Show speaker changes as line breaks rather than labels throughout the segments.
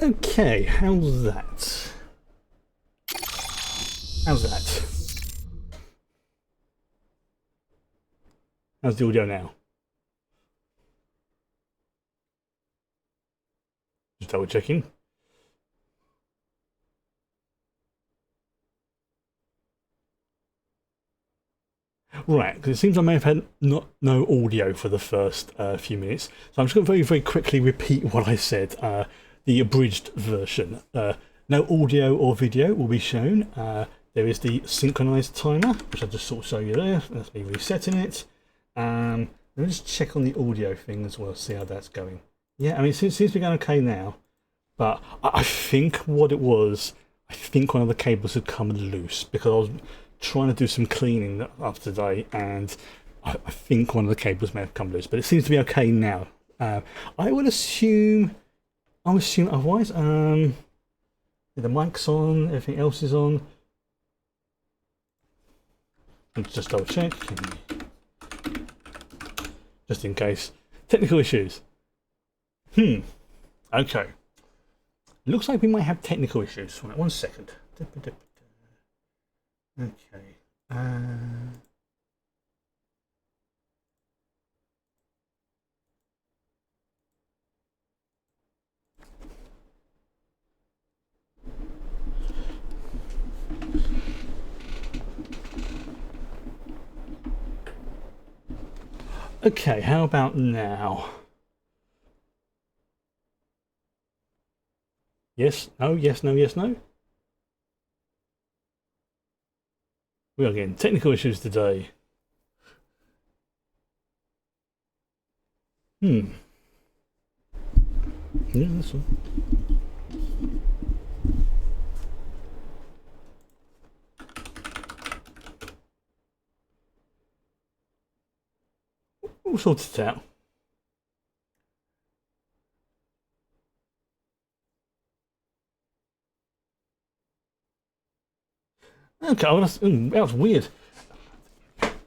Okay, how's that? How's that? How's the audio now? Just double checking. Right, because it seems I may have had no audio for the first few minutes. So I'm just going to very, very quickly repeat what I said. The abridged version. No audio or video will be shown. There is the synchronized timer, which I just sort of show you there. That's me resetting it. Let me just check on the audio thing as well, see how that's going. Yeah, I mean, it seems to be going okay now. But I think what it was, I think one of the cables had come loose because I was trying to do some cleaning up today, and I think one of the cables may have come loose. But it seems to be okay now. I would assume, otherwise. The mic's on, everything else is on. Let's just double check, just in case. Technical issues. Okay. Looks like we might have technical issues. Right, 1 second. Okay. Okay, how about now? Yes, no, yes, no, yes, no. We are getting technical issues today. Yeah, that's all. We'll sort it out. Okay, well, that was weird.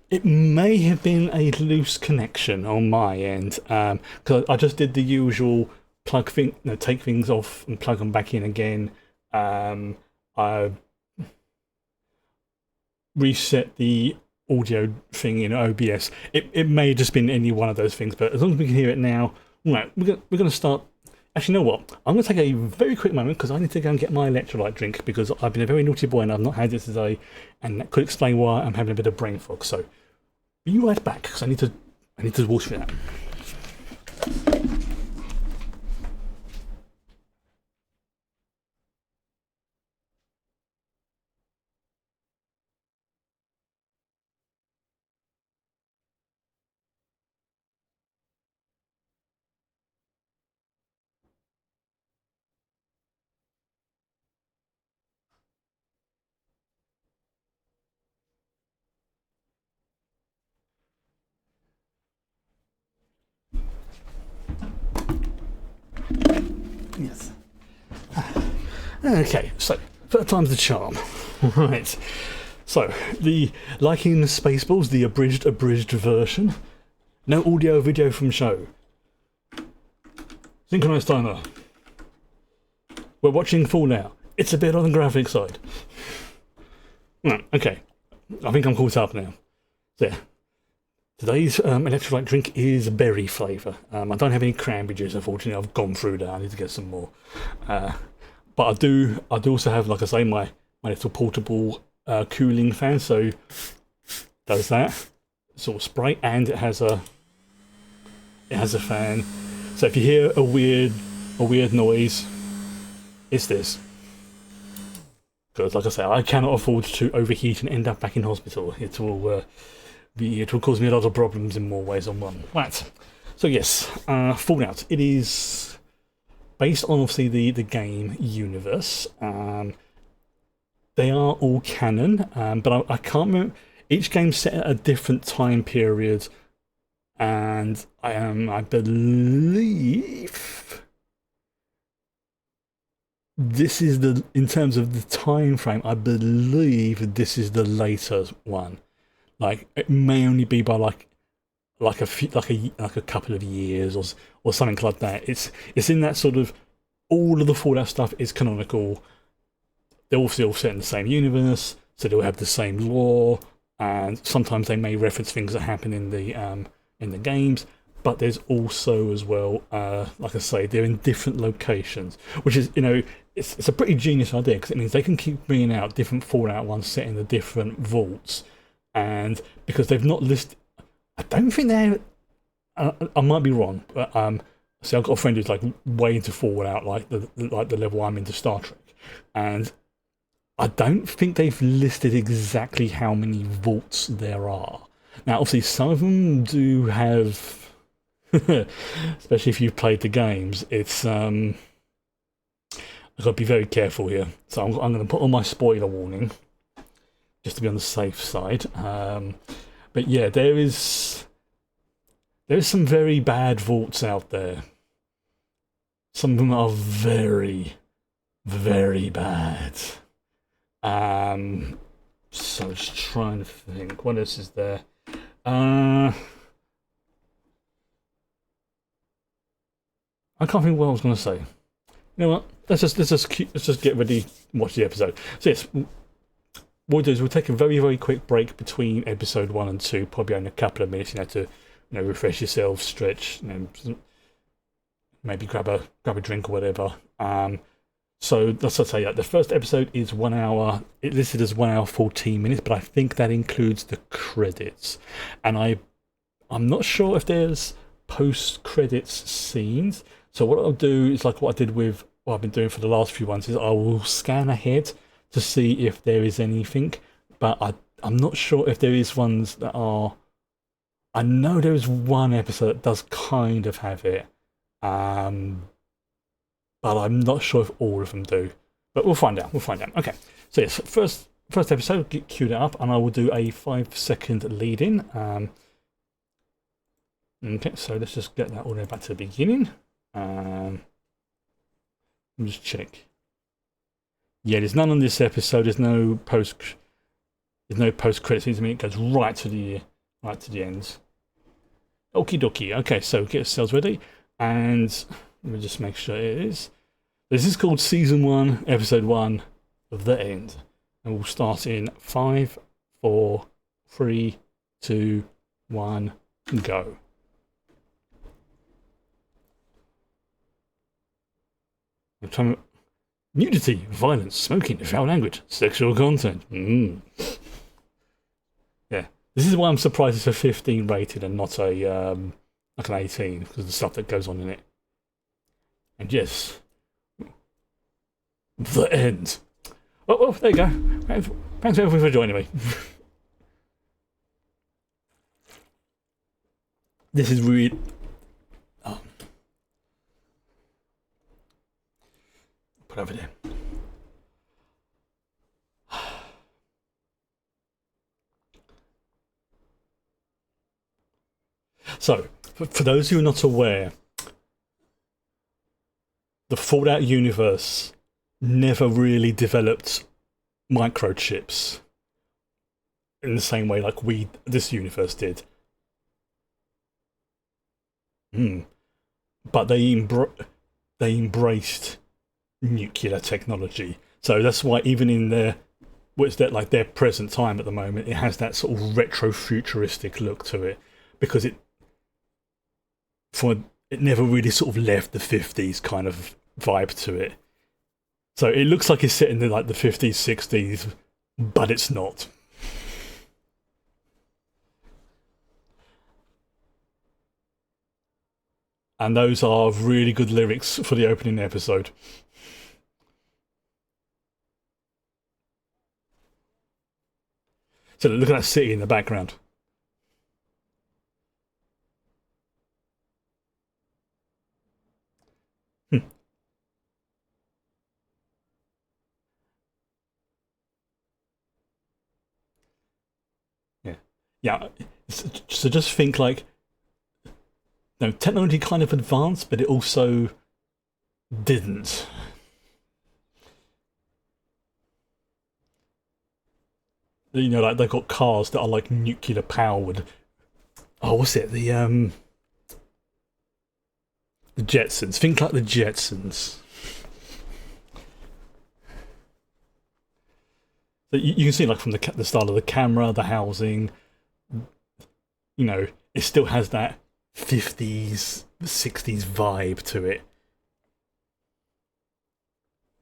It may have been a loose connection on my end, because I just did the usual plug thing, take things off and plug them back in again. I reset the audio thing in OBS. It may have just been any one of those things, but as long as we can hear it now, right, we're going to start. Actually, you know what? I'm going to take a very quick moment because I need to go and get my electrolyte drink because I've been a very naughty boy and I've not had it today, and that could explain why I'm having a bit of brain fog. So, be right back because I need to wash for that. Yes. Okay, so third time's the charm. Right. So like in Spaceballs, the abridged version. No audio video from show. Synchronized timer. We're watching Fallout. It's a bit on the graphic side. Okay, I think I'm caught up now. There. Today's electrolyte drink is berry flavour. I don't have any cranberry juice, unfortunately. I've gone through that. I need to get some more. But I do also have, like I say, my little portable cooling fan. So does that sort of spray, and it has a fan. So if you hear a weird noise, it's this. Because, like I say, I cannot afford to overheat and end up back in hospital. It will cause me a lot of problems in more ways than one. Right. So yes, Fallout. It is based on obviously the game universe. They are all canon, but I can't remember. Each game's set at a different time period, and I believe this is in terms of the time frame. I believe this is the later one. Like it may only be by like a couple of years or something like that. It's in that sort of all of the Fallout stuff is canonical. They're all still set in the same universe, so they'll have the same lore, and sometimes they may reference things that happen in the games. But there's also as well, like I say, they're in different locations, which is, it's a pretty genius idea, because it means they can keep bringing out different Fallout ones set in the different vaults, and because they've not listed, I don't think they're. I might be wrong, but see, I've got a friend who's like way into Fallout, like the level I'm into Star Trek, and I don't think they've listed exactly how many vaults there are. Now, obviously, some of them do have, especially if you've played the games, it's I've got to be very careful here. So I'm going to put on my spoiler warning, just to be on the safe side. But yeah, there's some very bad vaults out there. Some of them are very, very bad. So just trying to think, what else is there? I can't think what I was going to say. You know what? Let's just get ready and watch the episode. So yes, what we'll do is we'll take a very, very quick break between episode 1 and 2, probably in a couple of minutes, to refresh yourself, stretch, maybe grab a drink or whatever. So let's say the first episode is 1 hour. It's listed as 1 hour 14 minutes, but I think that includes the credits. And I'm not sure if there's post-credits scenes. So what I'll do is like what I did with what I've been doing for the last few ones, is I will scan ahead to see if there is anything. But I'm not sure if there is ones that are. I know there is one episode that does kind of have it. But I'm not sure if all of them do. But we'll find out. Okay. So yes, first episode, get queued it up, and I will do a 5-second lead-in. Okay, so let's just get that all the way back to the beginning. Let me just check. Yeah, there's none on this episode. There's no post credit scenes. I mean, it goes right to the end. Okie dokie. Okay, so get yourselves ready, and let me just make sure it is. This is called Season 1, Episode 1, The End. And we'll start in 5, 4, 3, 2, 1, go. Nudity, violence, smoking, foul language, sexual content. Yeah, this is why I'm surprised it's a 15 rated and not a like an 18, because of the stuff that goes on in it. And yes, the end. Oh, there you go. Thanks everyone for joining me. This is really. Put over there. So, for those who are not aware, the Fallout universe never really developed microchips in the same way like this universe did. But they embraced nuclear technology. So that's why even in their present time at the moment, it has that sort of retro-futuristic look to it, because it never really sort of left the 50s kind of vibe to it. So it looks like it's set in the 50s, 60s, but it's not. And those are really good lyrics for the opening episode. So look at that city in the background. Yeah. So just think technology kind of advanced, but it also didn't. They've got cars that are nuclear powered. Oh, what's it? The Jetsons. Think like the Jetsons. You can see like from the style of the camera, the housing, you know, it still has that 50s, 60s vibe to it.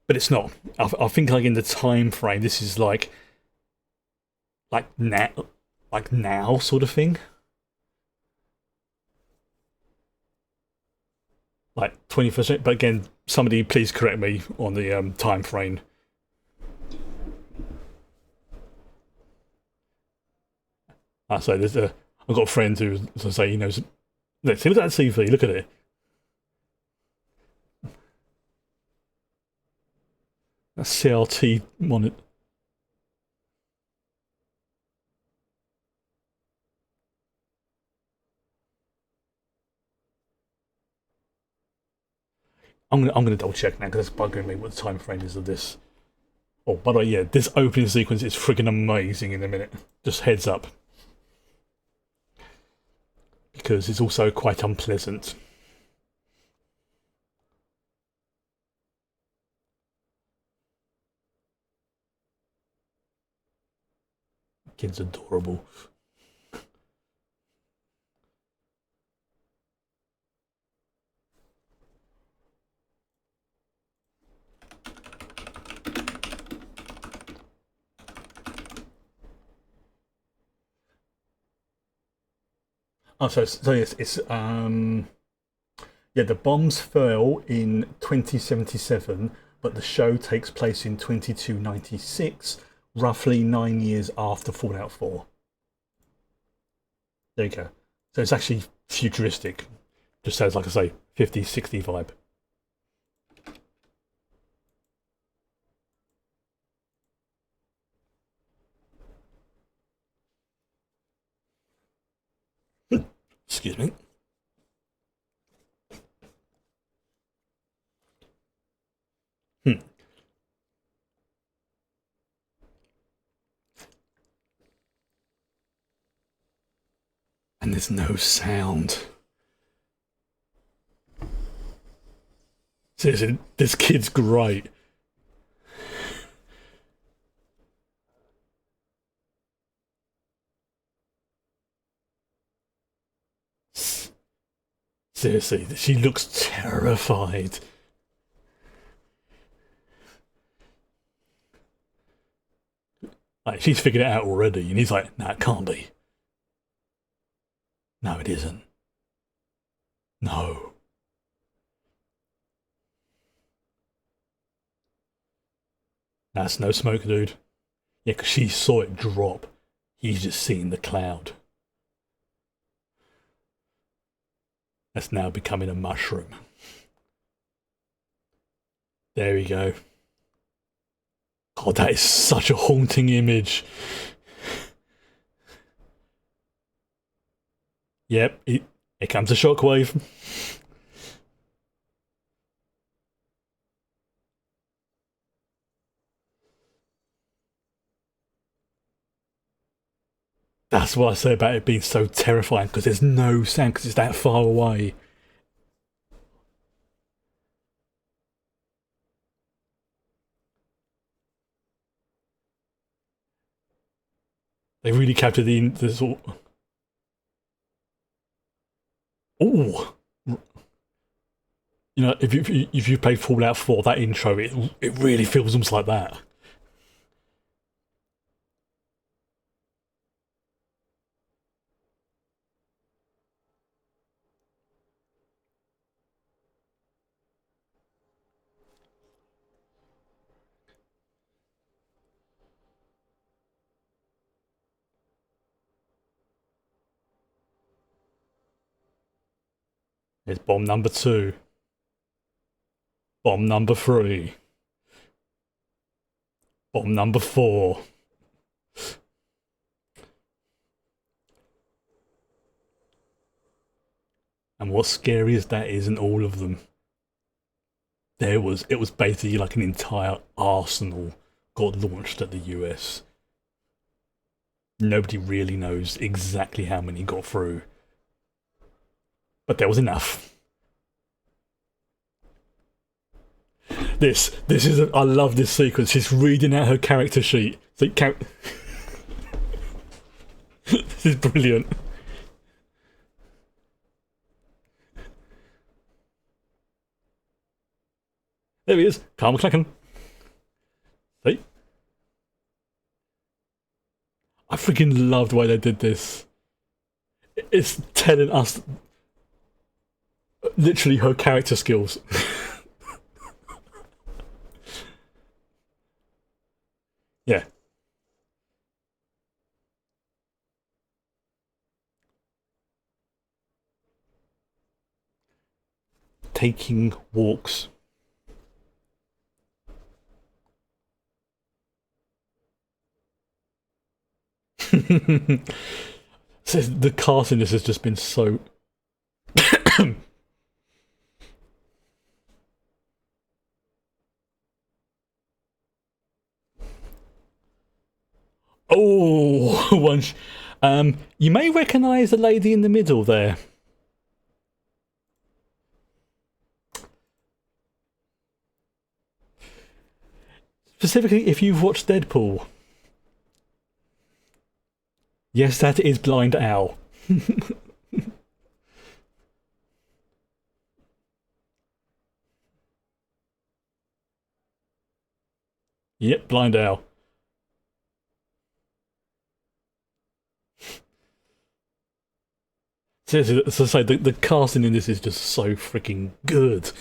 But it's not. I think like in the time frame, this is like now, like now sort of thing. Like 21st century. But again, somebody please correct me on the time frame. So I've got a friend who, as I say, he knows. Look at that TV. Look at it. That CRT monitor. I'm gonna double check now because it's bugging me what the time frame is of this. Oh, by the way, yeah, this opening sequence is friggin' amazing in a minute. Just heads up. Because it's also quite unpleasant. Kid's adorable. Oh, so yes, it's yeah, the bombs fell in 2077, but the show takes place in 2296, roughly 9 years after Fallout 4. There you go. So it's actually futuristic. Just says, like I say, 50s, 60 vibe. Excuse me. Hmm. And there's no sound. Seriously, this kid's great. Seriously, she looks terrified. Like, she's figured it out already, and he's like, "No, it can't be. No, it isn't. No." That's no smoke, dude. Yeah, because she saw it drop. He's just seen the cloud. That's now becoming a mushroom. There we go. God, that is such a haunting image. Yep, here comes a shockwave. That's what I say about it being so terrifying, because there's no sound, because it's that far away. They really captured the sort. Oh, you know, if you played Fallout 4, that intro, it really feels almost like that. There's bomb number 2, bomb number 3, bomb number 4. And what's scary is that isn't all of them. It was basically like an entire arsenal got launched at the US. Nobody really knows exactly how many got through, but there was enough. I love this sequence. She's reading out her character sheet. So you count. This is brilliant. There he is, Carl McLachlan. See? I freaking love the way they did this. It's telling us literally her character skills. Yeah. Taking walks. So the cast in this has just been so. Oh, one. You may recognise the lady in the middle there. Specifically, if you've watched Deadpool. Yes, that is Blind Owl. Yep, Blind Owl. Seriously, as I say, the casting in this is just so freaking good.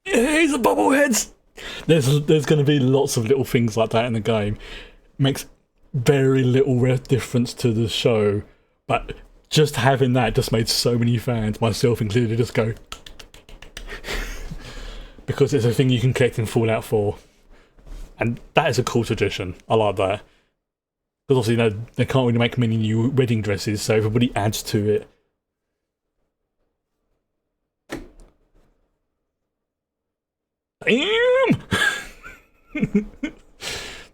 He's a bobblehead. There's going to be lots of little things like that in the game. Makes very little difference to the show, but just having that just made so many fans, myself included, just go. Because it's a thing you can collect in Fallout 4. And that is a cool tradition. I like that. Because obviously, you know, they can't really make many new wedding dresses, so everybody adds to it. Damn!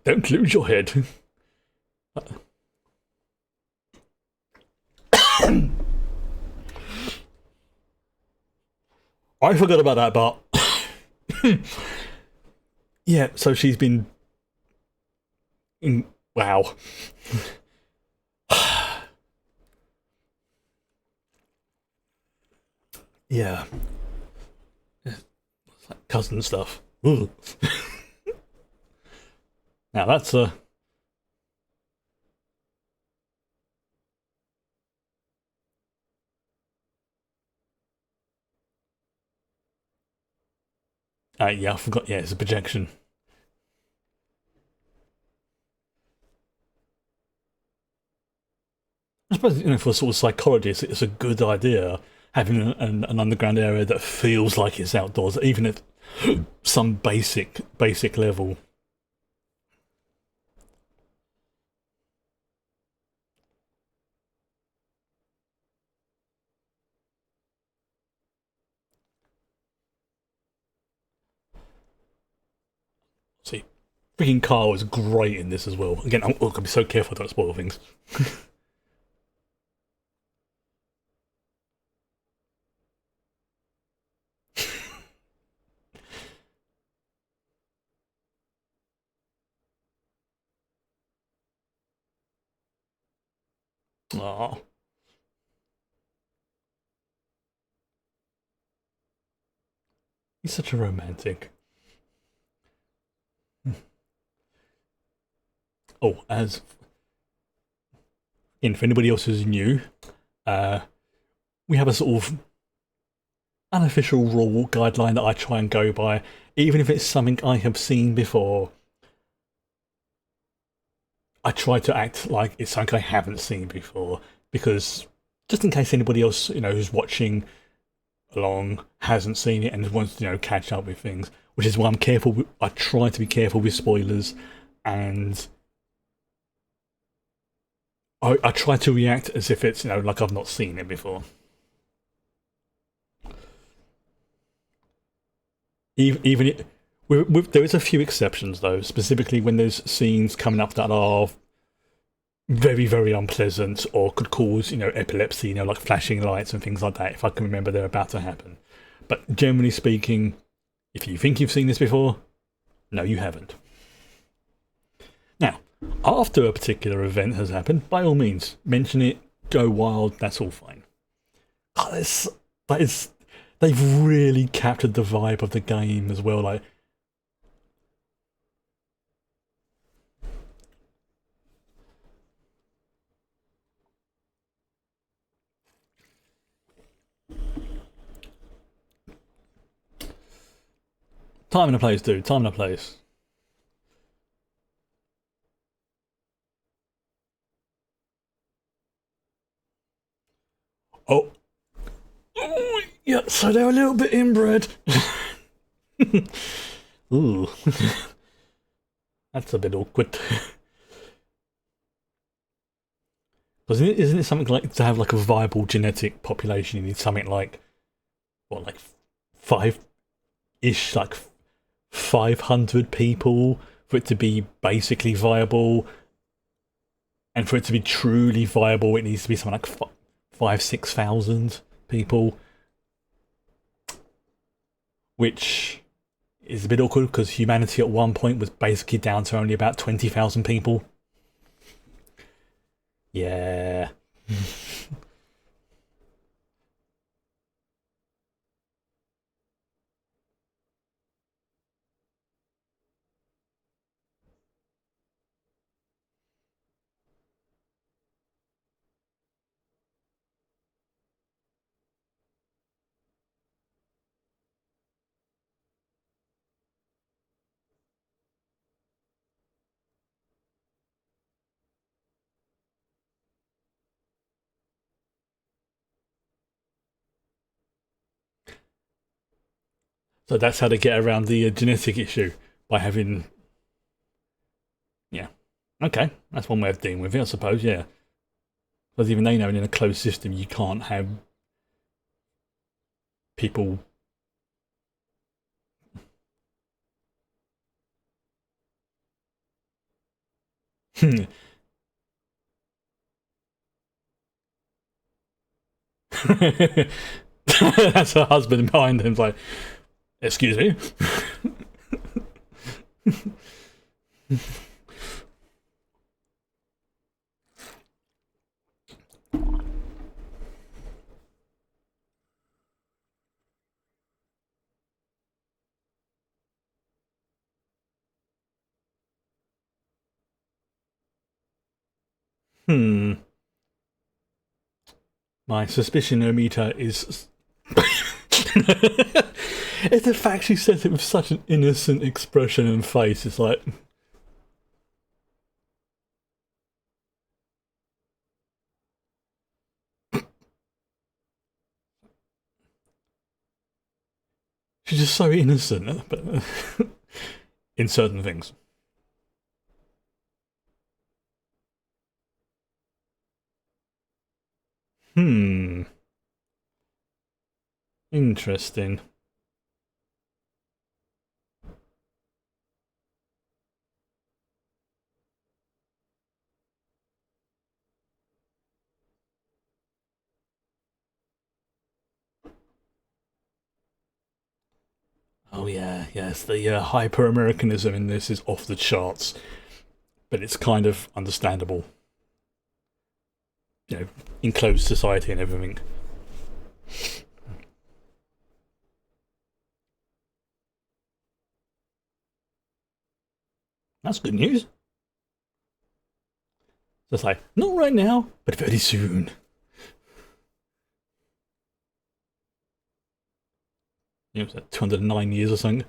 Don't lose your head. I forgot about that part. Yeah, so she's been. Wow. Yeah. It's like cousin stuff. Now that's a. Yeah, I forgot. Yeah, it's a projection. I suppose, you know, for a sort of psychologist, it's a good idea having an underground area that feels like it's outdoors, even at some basic level. See, freaking Carl is great in this as well. Again, I'm gonna be so careful I don't spoil things. Aww. He's such a romantic. Oh, as in for anybody else who's new, we have a sort of unofficial rule guideline that I try and go by, even if it's something I have seen before. I try to act like it's something I haven't seen before, because just in case anybody else, you know, who's watching along hasn't seen it and wants to, you know, catch up with things, which is why I'm careful. I try to be careful with spoilers, and I try to react as if it's, you know, like I've not seen it before. Even There is a few exceptions though, specifically when there's scenes coming up that are very, very unpleasant or could cause, epilepsy, like flashing lights and things like that, if I can remember they're about to happen. But generally speaking, if you think you've seen this before, no, you haven't. Now, after a particular event has happened, by all means, mention it, go wild, that's all fine. Oh, that is, they've really captured the vibe of the game as well. Like, time and a place, dude. Time and a place. Oh, oh yeah. So they're a little bit inbred. Ooh, that's a bit awkward. Because isn't it something like to have like a viable genetic population? You need something like what, like five ish, like 500 people for it to be basically viable, and for it to be truly viable, it needs to be something like 6,000 people, which is a bit awkward because humanity at one point was basically down to only about 20,000 people. Yeah. So that's how they get around the genetic issue, by having. Yeah. Okay, that's one way of dealing with it, I suppose. Yeah, because even they know in a closed system you can't have people. That's her husband behind him, like, excuse me. Hmm. My suspicion meter is. It's the fact she says it with such an innocent expression and face. It's like. She's just so innocent, but in certain things. Hmm. Interesting. Oh yeah, yes. The hyper Americanism in this is off the charts, but it's kind of understandable. You know, enclosed society and everything. That's good news. So it's like not right now, but very soon. 209 years or something.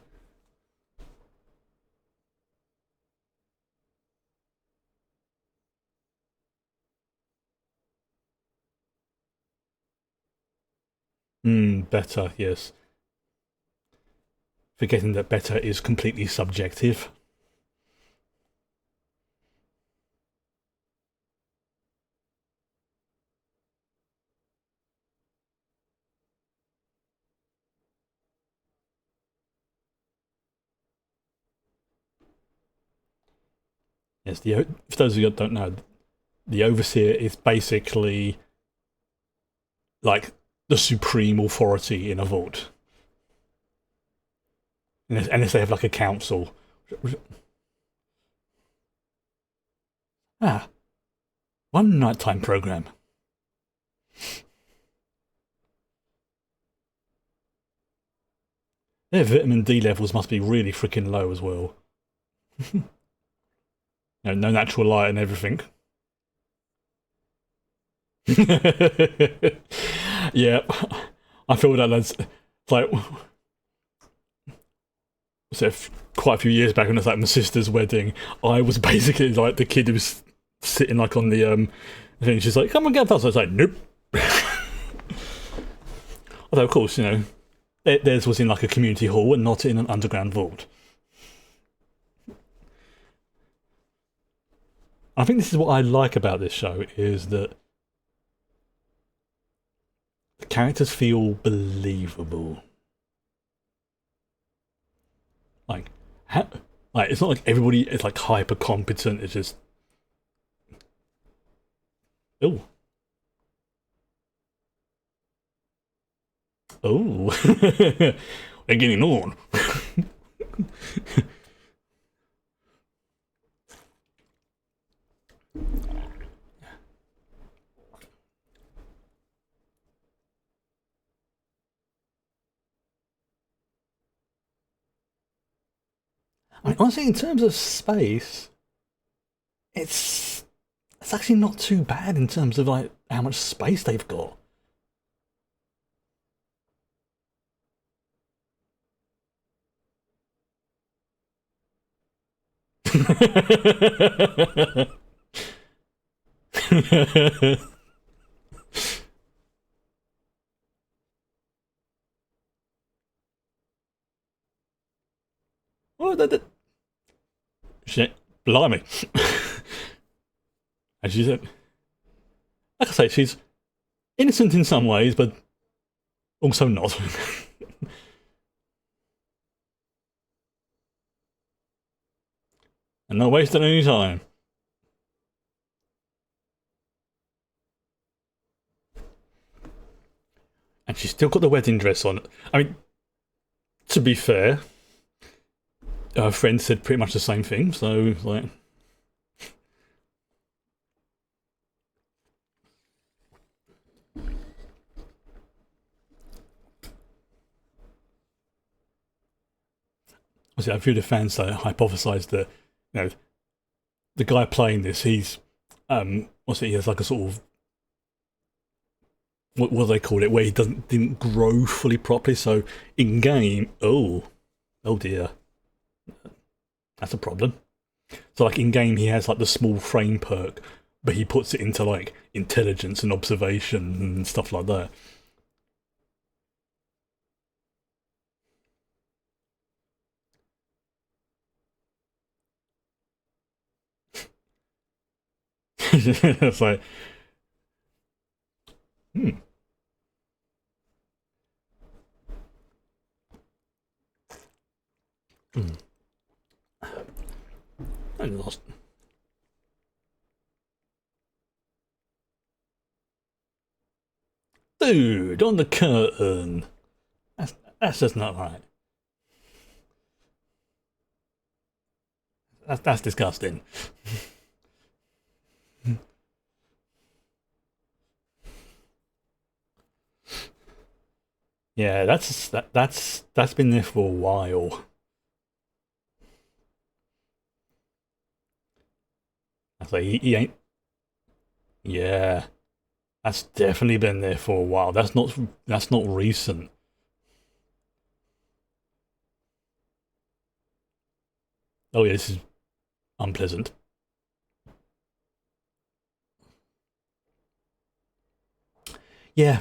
Better, yes. Forgetting that better is completely subjective. Yes, for those of you that don't know, the overseer is basically like the supreme authority in a vault, unless they have like a council. Ah, one nighttime program. Their vitamin D levels must be really freaking low as well. No natural light and everything. Yeah, I feel that that's like so quite a few years back when it was like my sister's wedding. I was basically like the kid who was sitting like on the thing. She's like, "Come on, get us." I was like, "Nope." Although of course, theirs was in like a community hall and not in an underground vault. I think this is what I like about this show is that the characters feel believable. Like, like it's not like everybody is like hyper competent. It's just, oh, oh, they're getting on. I mean, honestly, in terms of space, it's actually not too bad in terms of like how much space they've got. Oh, shit, blimey! And she's like I say, she's innocent in some ways, but also not. And not wasting any time. And she's still got the wedding dress on. I mean, to be fair, her friend said pretty much the same thing, so, like. See, a few of the fans hypothesized that, the guy playing this, he's, what's it, he has like a sort of, what do they call it, where he didn't grow fully properly, so in game, oh dear, that's a problem. So like in game, he has like the small frame perk, but he puts it into like intelligence and observation and stuff like that. It's like, hmm. I lost. Dude, on the curtain. That's just not right. That's disgusting. Yeah, that's been there for a while. I say he ain't. Yeah, that's definitely been there for a while. That's not recent. Oh yeah, this is unpleasant. Yeah,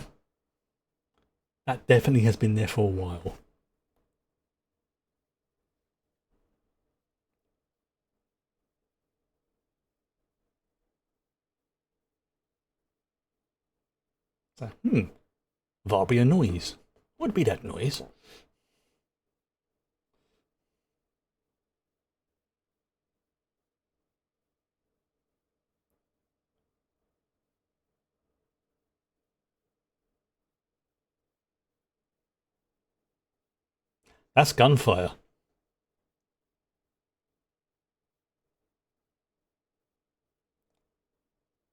that definitely has been there for a while. So, Vibrio noise. What would be that noise? That's gunfire.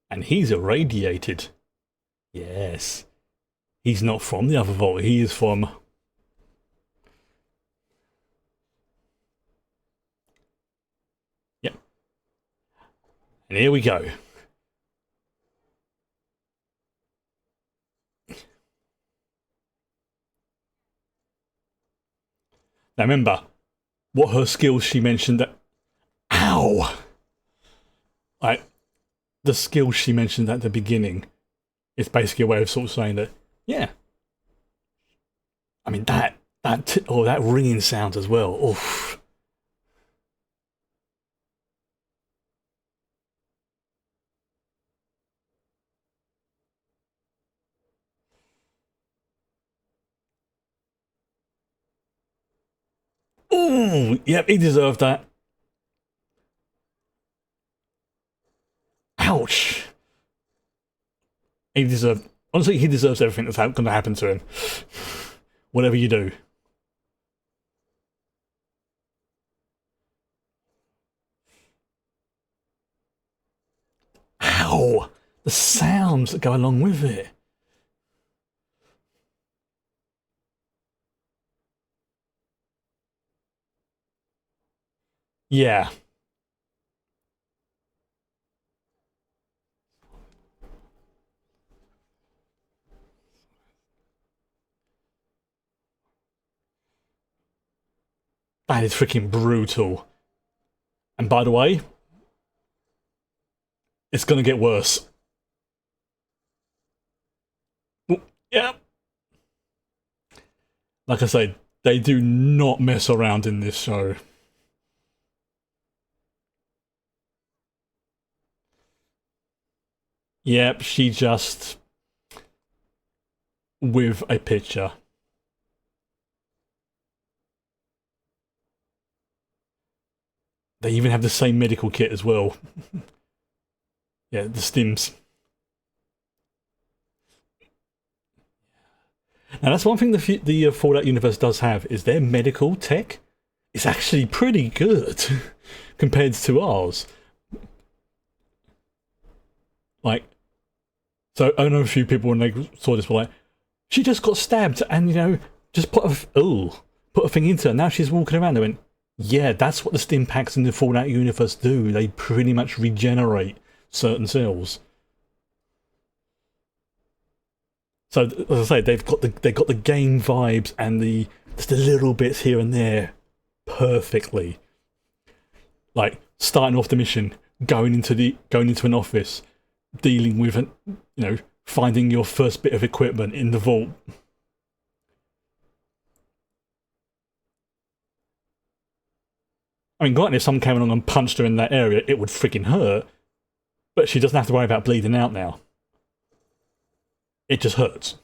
And he's irradiated. Yes. He's not from the other vault. He is from... Yep. And here we go. Now remember, what her skills she mentioned that... Ow! Like, the skills she mentioned at the beginning is basically a way of sort of saying that, yeah. I mean, that ringing sound as well. Oof. Ooh, yep, he deserved that. Ouch. He deserved... Honestly, he deserves everything that's going to happen to him. Whatever you do. Ow! The sounds that go along with it. Yeah. That is freaking brutal. And by the way, it's going to get worse. Yeah. Like I said, they do not mess around in this show. Yep, she just... with a picture. They even have the same medical kit as well. Yeah, the stims. Now that's one thing the Fallout universe does have, is their medical tech is actually pretty good compared to ours. Like, so I know a few people when they saw this were like, she just got stabbed and, you know, just put a thing into her. Now she's walking around. They went, yeah, that's what the stim packs in the Fallout universe do. They pretty much regenerate certain cells. So as I say, they've got the game vibes and the just the little bits here and there perfectly. Like starting off the mission, going into an office, dealing with finding your first bit of equipment in the vault. I mean, granted, if someone came along and punched her in that area, it would freaking hurt. But she doesn't have to worry about bleeding out now. It just hurts.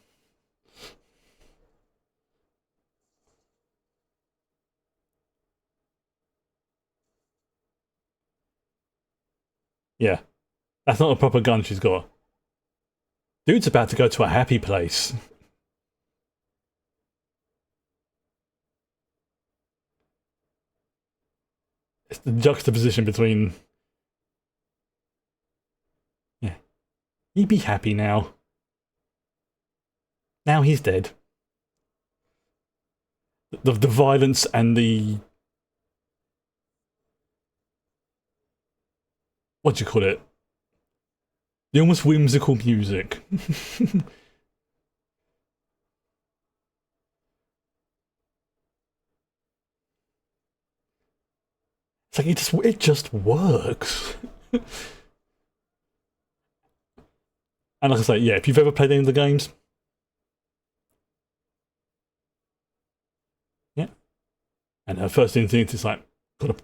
Yeah. That's not a proper gun she's got. Dude's about to go to a happy place. It's the juxtaposition between... Yeah. He'd be happy now. Now he's dead. The violence and the... What do you call it? The almost whimsical music. It's like it just works. And like I say, yeah, if you've ever played any of the games, yeah. And her first instinct is like, gotta...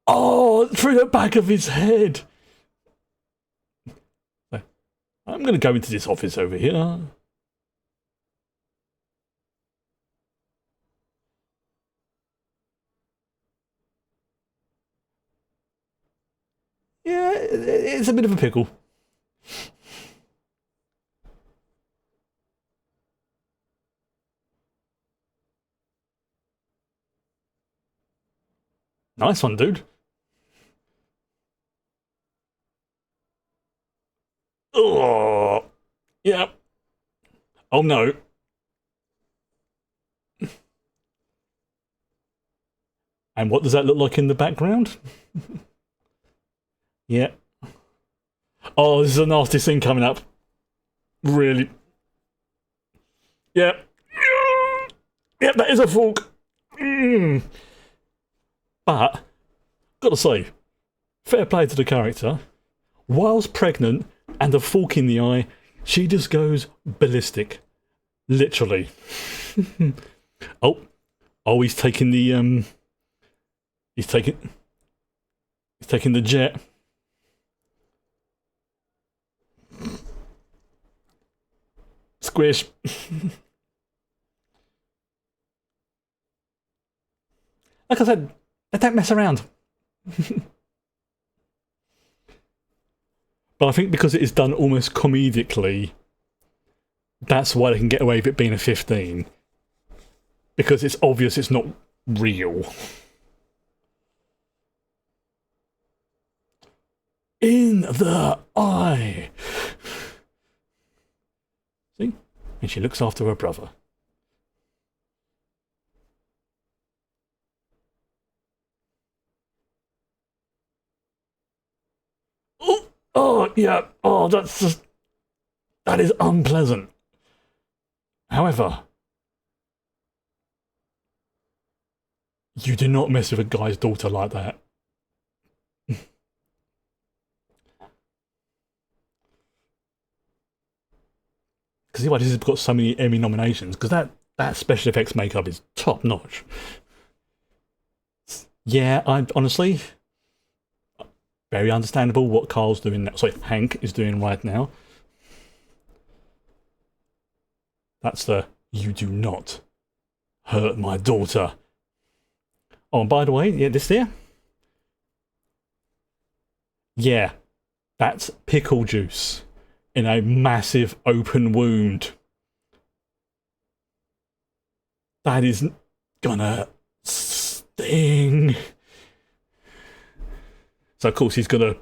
Oh, through the back of his head. I'm going to go into this office over here. Yeah, it's a bit of a pickle. Nice one, dude. Oh, yeah. Oh no. And what does that look like in the background? Yeah. Oh, this is a nasty scene coming up. Really. Yeah. Yeah, that is a fork. Mm. But, gotta say, fair play to the character. Whilst pregnant and a fork in the eye, she just goes ballistic. Literally. Oh. Oh, he's taking the, He's taking the jet. Squish. Like I said, they don't mess around. But I think because it is done almost comedically, that's why they can get away with it being a 15. Because it's obvious it's not real. In the eye. See? And she looks after her brother. Oh, yeah. Oh, that's just... That is unpleasant. However, you do not mess with a guy's daughter like that. Because see why this has got so many Emmy nominations? Because that special effects makeup is top notch. Yeah, I honestly... Very understandable what Carl's doing now. Sorry, Hank is doing right now. That's the, you do not hurt my daughter. Oh, and by the way, yeah, this there? Yeah, that's pickle juice in a massive open wound. That is gonna sting. So of course he's gonna,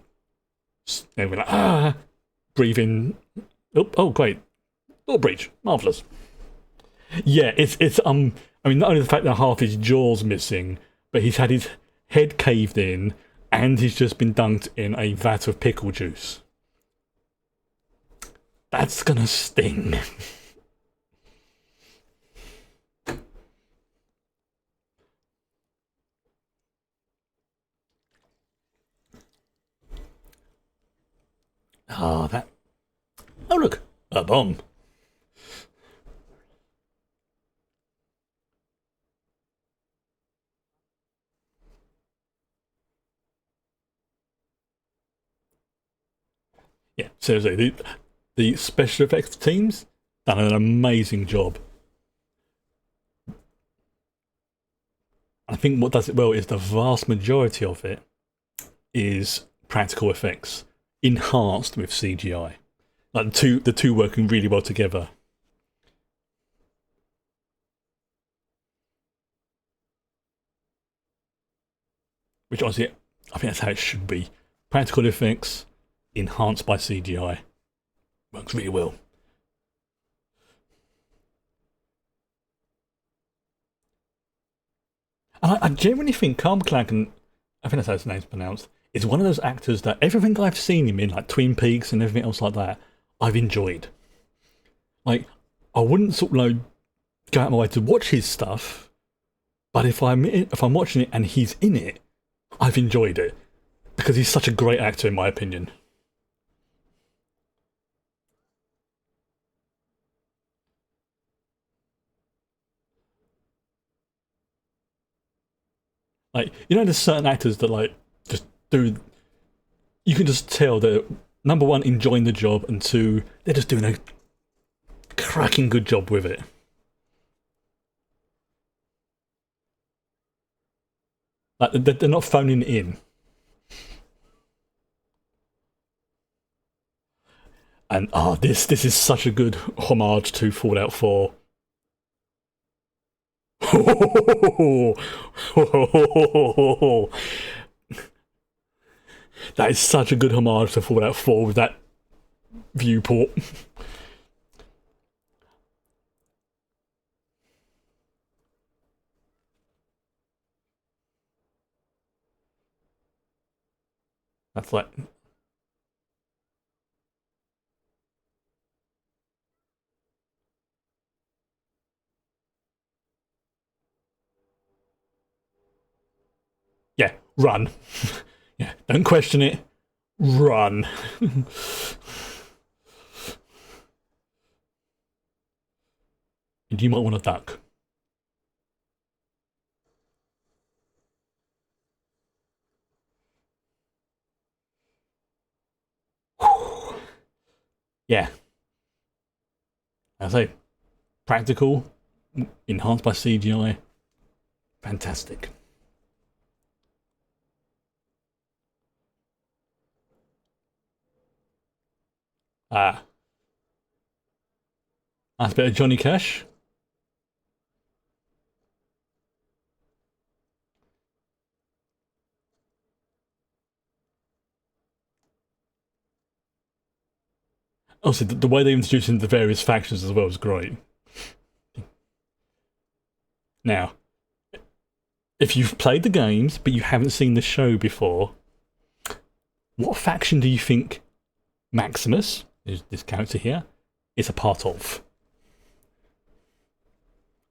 and we're like, breathe in. Oh, great, door breach, marvelous. Yeah, it's I mean, not only the fact that half his jaw's missing, but he's had his head caved in, and he's just been dunked in a vat of pickle juice. That's gonna sting. Ah, that. Oh, look, a bomb. Yeah, seriously, the special effects teams done an amazing job. I think what does it well is the vast majority of it is practical effects enhanced with CGI. Like the two working really well together. Which honestly, I think that's how it should be. Practical effects enhanced by CGI. Works really well. And I genuinely think Carl McLachlan, I think that's how his name's pronounced, is one of those actors that everything I've seen him in, like Twin Peaks and everything else like that, I've enjoyed. Like, I wouldn't sort of like go out of my way to watch his stuff, but if I'm watching it and he's in it, I've enjoyed it because he's such a great actor, in my opinion. Like, you know, there's certain actors that like just do. You can just tell that number one, enjoying the job, and two, they're just doing a cracking good job with it. Like they're not phoning it in. And this is such a good homage to Fallout 4. That is such a good homage to Fallout 4 with that viewport. That's like... Yeah, run. Yeah, don't question it. Run. And you might want to duck. Yeah. I say, practical, enhanced by CGI, fantastic. Ah, that's a bit of Johnny Cash. Also, the way they introduced into the various factions as well was great. Now, if you've played the games but you haven't seen the show before, what faction do you think Maximus, this character here, is a part of?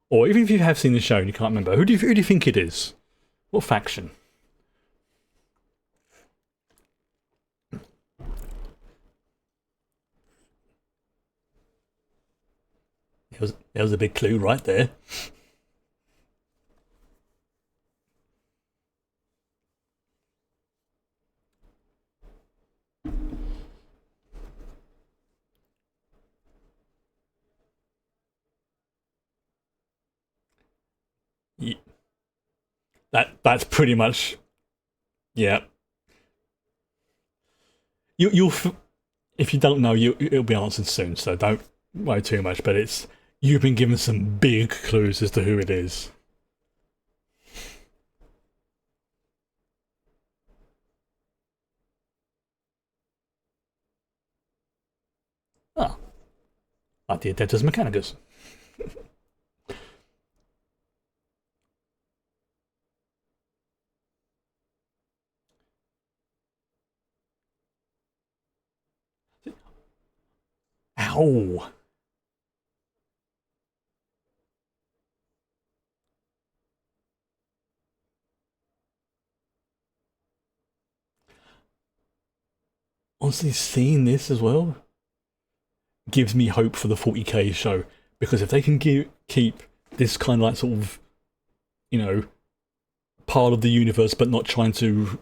Or even if you have seen the show and you can't remember, who do you think it is? What faction? There was a big clue right there. Yeah, that's pretty much, yeah. You'll if you don't know, it'll be answered soon. So don't worry too much. But you've been given some big clues as to who it is. Ah, like the Adeptus Mechanicus. Ow! Honestly, seeing this as well gives me hope for the 40k show, because if they can keep this kind of like sort of, you know, part of the universe but not trying to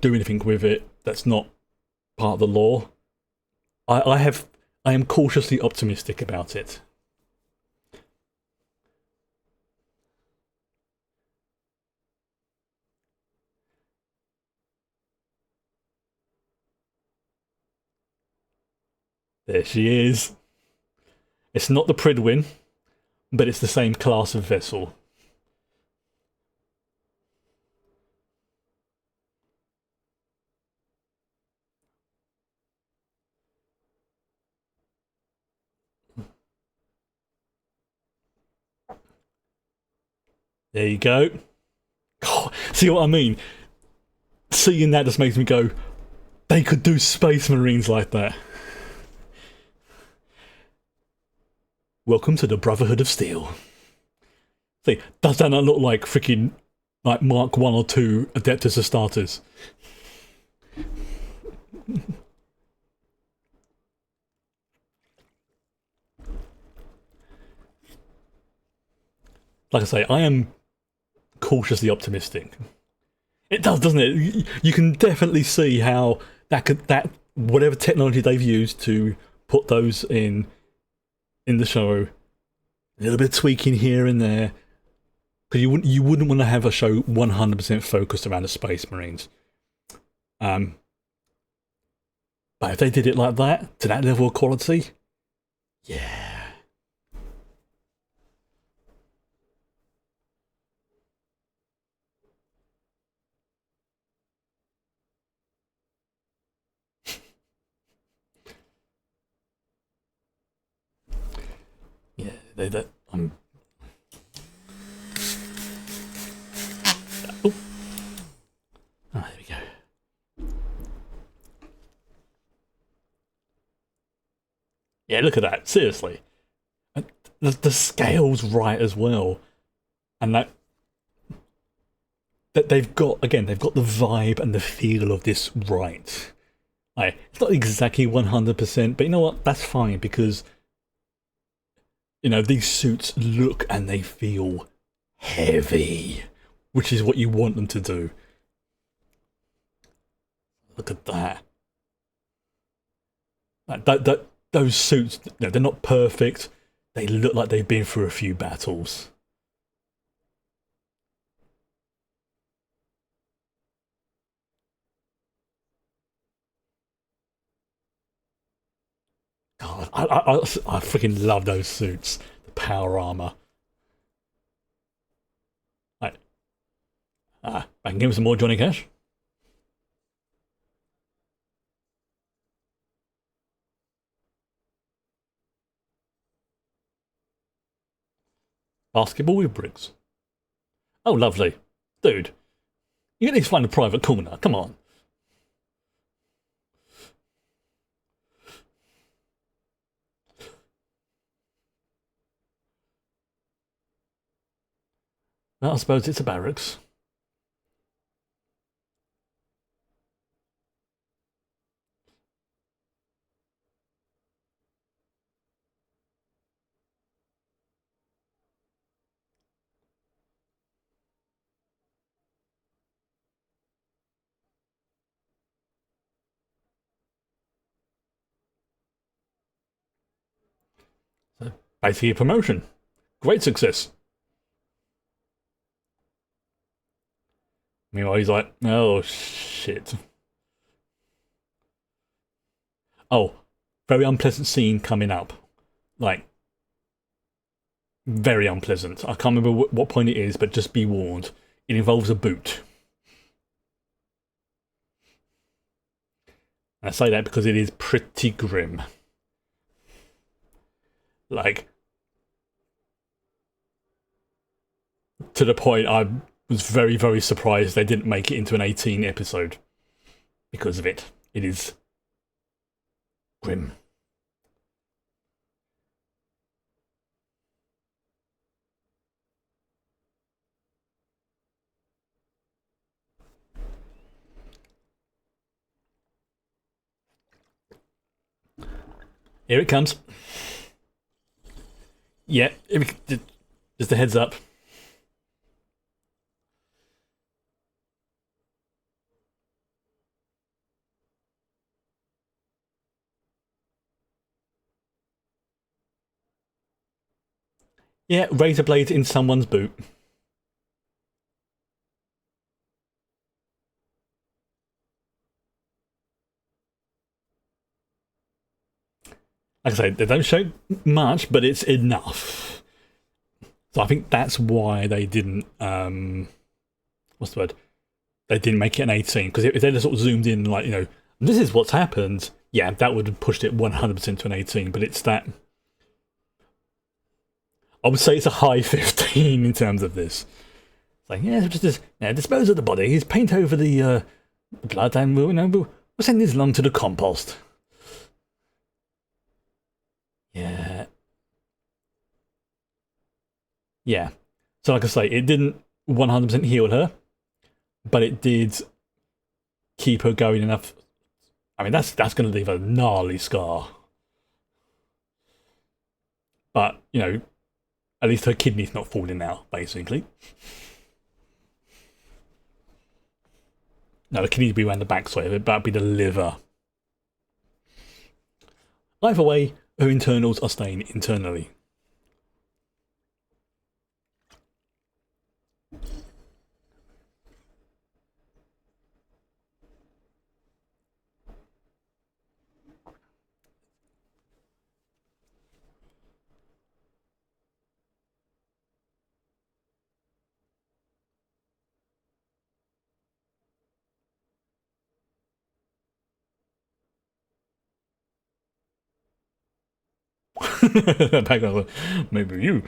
do anything with it that's not part of the lore, I am cautiously optimistic about it. There she is. It's not the Pridwin, but it's the same class of vessel. There you go. God, see what I mean? Seeing that just makes me go, they could do Space Marines like that. Welcome to the Brotherhood of Steel. See, does that not look like freaking like Mark 1 or 2 Adeptus Astartes? Like I say, I am cautiously optimistic. It does, doesn't it? You can definitely see how that whatever technology they've used to put those in the show, a little bit of tweaking here and there, because you wouldn't want to have a show 100% focused around the Space Marines. But if they did it like that, to that level of quality, yeah. They, I'm. Oh. Oh, there we go. Yeah, look at that. Seriously, the scale's right as well, and that they've got the vibe and the feel of this right. Like, it's not exactly 100%, but you know what? That's fine because these suits look and they feel heavy, which is what you want them to do. Look at that. Those suits, they're not perfect. They look like they've been through a few battles. God, I freaking love those suits. The power armor. Right. I can give him some more Johnny Cash. Basketball with bricks. Oh, lovely. Dude, you need to find a private corner. Come on. Well, I suppose it's a barracks. So, basically a promotion. Great success. Meanwhile, he's like, oh, shit. Oh, very unpleasant scene coming up. Like, very unpleasant. I can't remember what point it is, but just be warned. It involves a boot. And I say that because it is pretty grim. Like, to the point I was very, very surprised they didn't make it into an 18 episode because of it. It is grim. Here it comes. Yeah, just a heads up. Yeah, razor blades in someone's boot. Like I say, they don't show much, but it's enough. So I think that's why they didn't. What's the word? They didn't make it an 18 because if they just sort of zoomed in, like this is what's happened. Yeah, that would have pushed it 100% to an 18. But it's that. I would say it's a high 15 in terms of this. It's like, yeah, just dispose of the bodies, paint over the blood, and we'll send this along to the compost. Yeah. Yeah. So like I say, it didn't 100% heal her, but it did keep her going enough. I mean, that's going to leave a gnarly scar. But, at least her kidney's not falling out, basically. No, the kidney would be around the backside of it, but that'd be the liver. Either way, her internals are staying internally. Background, like, maybe you.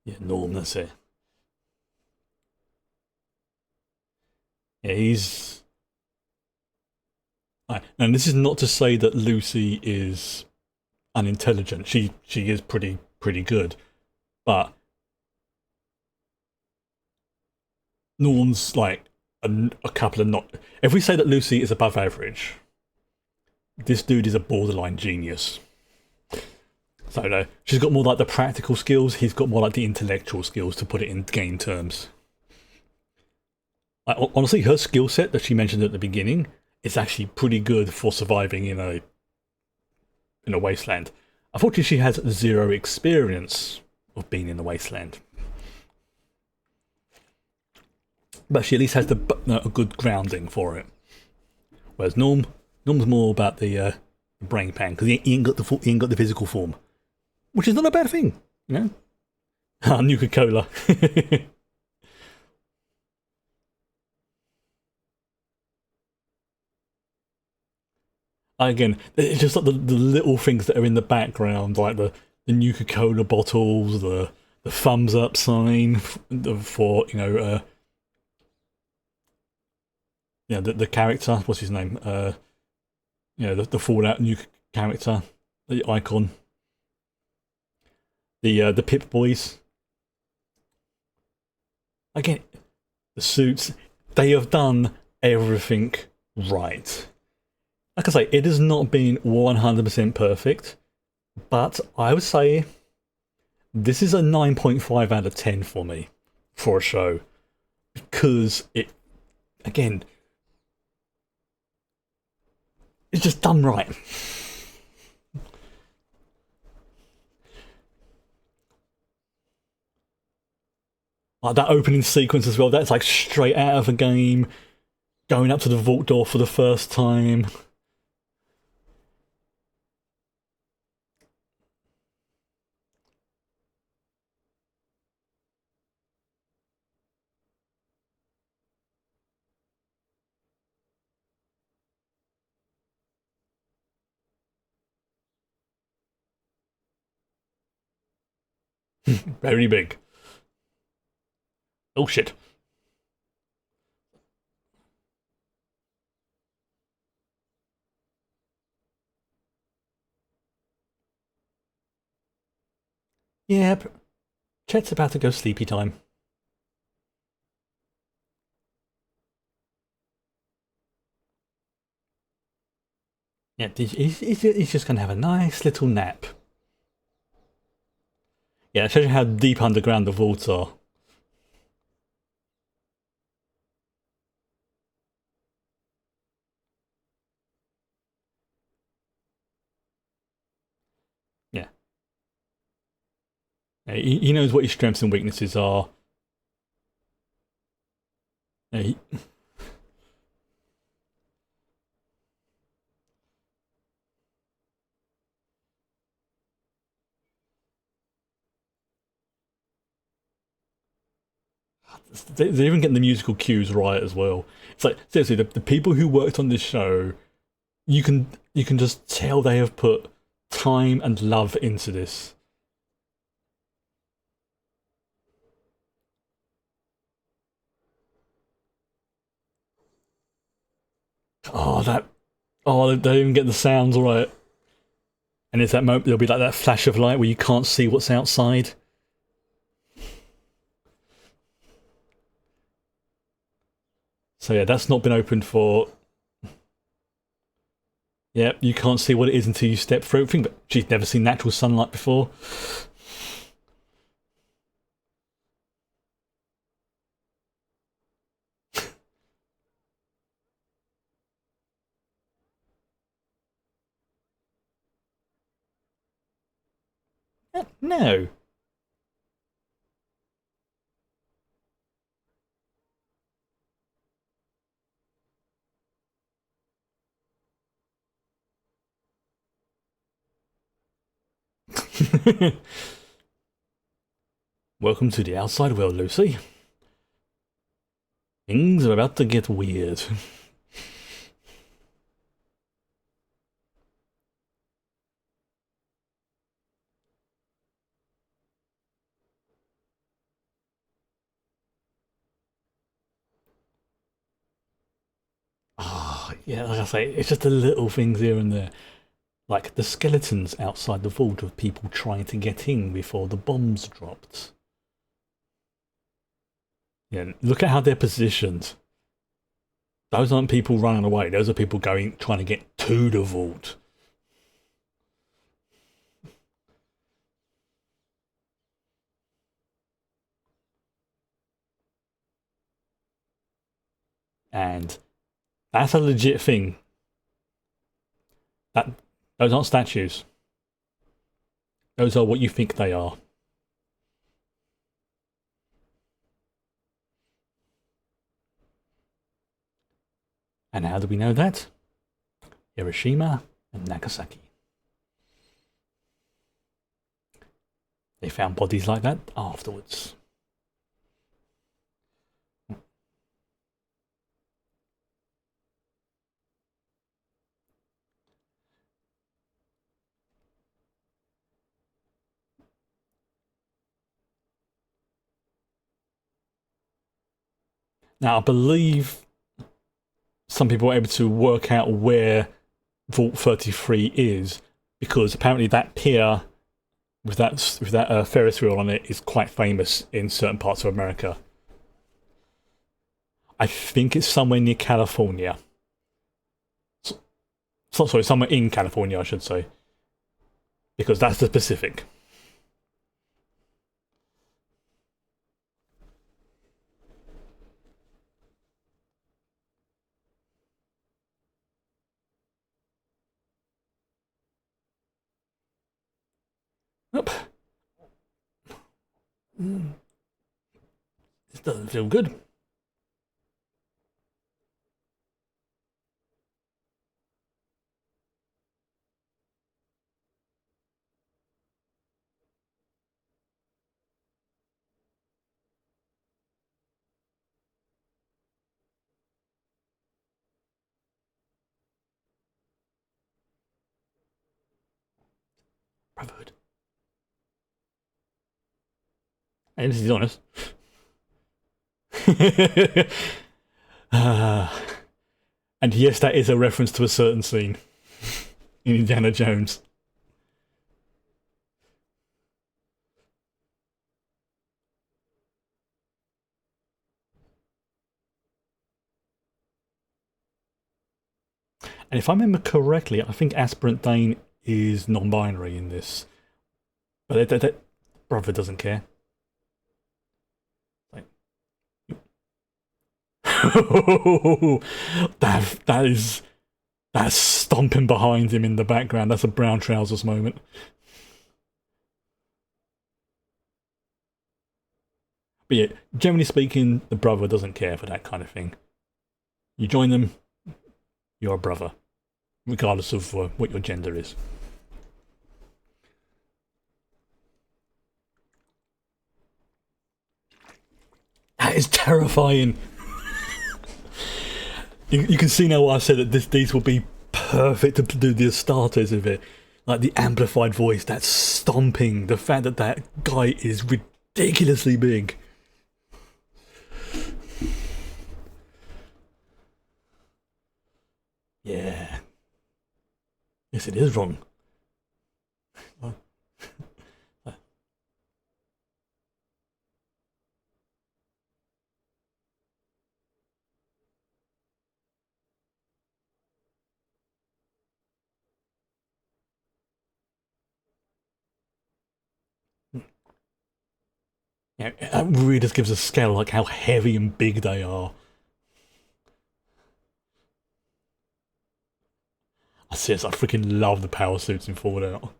Yeah, Norm, that's it. Yeah, he's. And this is not to say that Lucy is unintelligent. She is pretty good, but Norm's like a couple of not. If we say that Lucy is above average, this dude is a borderline genius. So no, she's got more like the practical skills. He's got more like the intellectual skills, to put it in game terms. Honestly, her skill set that she mentioned at the beginning is actually pretty good for surviving in a wasteland. Unfortunately, she has zero experience of being in the wasteland, but she at least has a good grounding for it. Whereas Norm's more about the brain pan, because he ain't got the physical form, which is not a bad thing, you know. Nuka Cola. Again, it's just like the little things that are in the background, like the Nuka Cola bottles, the thumbs up sign for the character. What's his name? The Fallout Nuka character, the icon. The Pip Boys. Again, the suits. They have done everything right. Like I say, it has not been 100% perfect, but I would say this is a 9.5 out of 10 for me for a show, because again, it's just done right. Like that opening sequence as well, that's like straight out of a game, going up to the vault door for the first time. Very big. Oh shit. Yeah, Chet's about to go sleepy time. Yeah, he's just going to have a nice little nap. Yeah, it shows you how deep underground the vaults are. Yeah. Yeah, he knows what his strengths and weaknesses are. Yeah, they're even getting the musical cues right as well. It's like, seriously, the people who worked on this show, you can just tell they have put time and love into this. Oh, they even get the sounds right. And it's that moment, there'll be like that flash of light where you can't see what's outside. So yeah, that's not been opened for. Yeah, you can't see what it is until you step through. Think, but she's never seen natural sunlight before. No. Welcome to the outside world, Lucy. Things are about to get weird. Yeah, like I say, it's just the little things here and there. Like the skeletons outside the vault of people trying to get in before the bombs dropped. Yeah, look at how they're positioned. Those aren't people running away, those are people trying to get to the vault. And that's a legit thing. Those aren't statues. Those are what you think they are. And how do we know that? Hiroshima and Nagasaki. They found bodies like that afterwards. Now, I believe some people were able to work out where Vault 33 is, because apparently that pier with that Ferris wheel on it is quite famous in certain parts of America. I think it's somewhere near California. Sorry, somewhere in California, I should say, because that's the Pacific. Nope. This doesn't feel good. Brotherhood. And this is honest. And yes, that is a reference to a certain scene in Indiana Jones. And if I remember correctly, I think Aspirant Dane is non-binary in this. But that brother doesn't care. Like, that's stomping behind him in the background. That's a brown trousers moment. But yeah, generally speaking, the brother doesn't care for that kind of thing. You join them, you're a brother, regardless of what your gender is. That is terrifying. You can see now why I said that these will be perfect to do the starters of it. Like the amplified voice, that stomping, the fact that that guy is ridiculously big. Yeah. Yes, it is wrong. Yeah, it really just gives a scale like how heavy and big they are. I see, I freaking love the power suits in Fallout.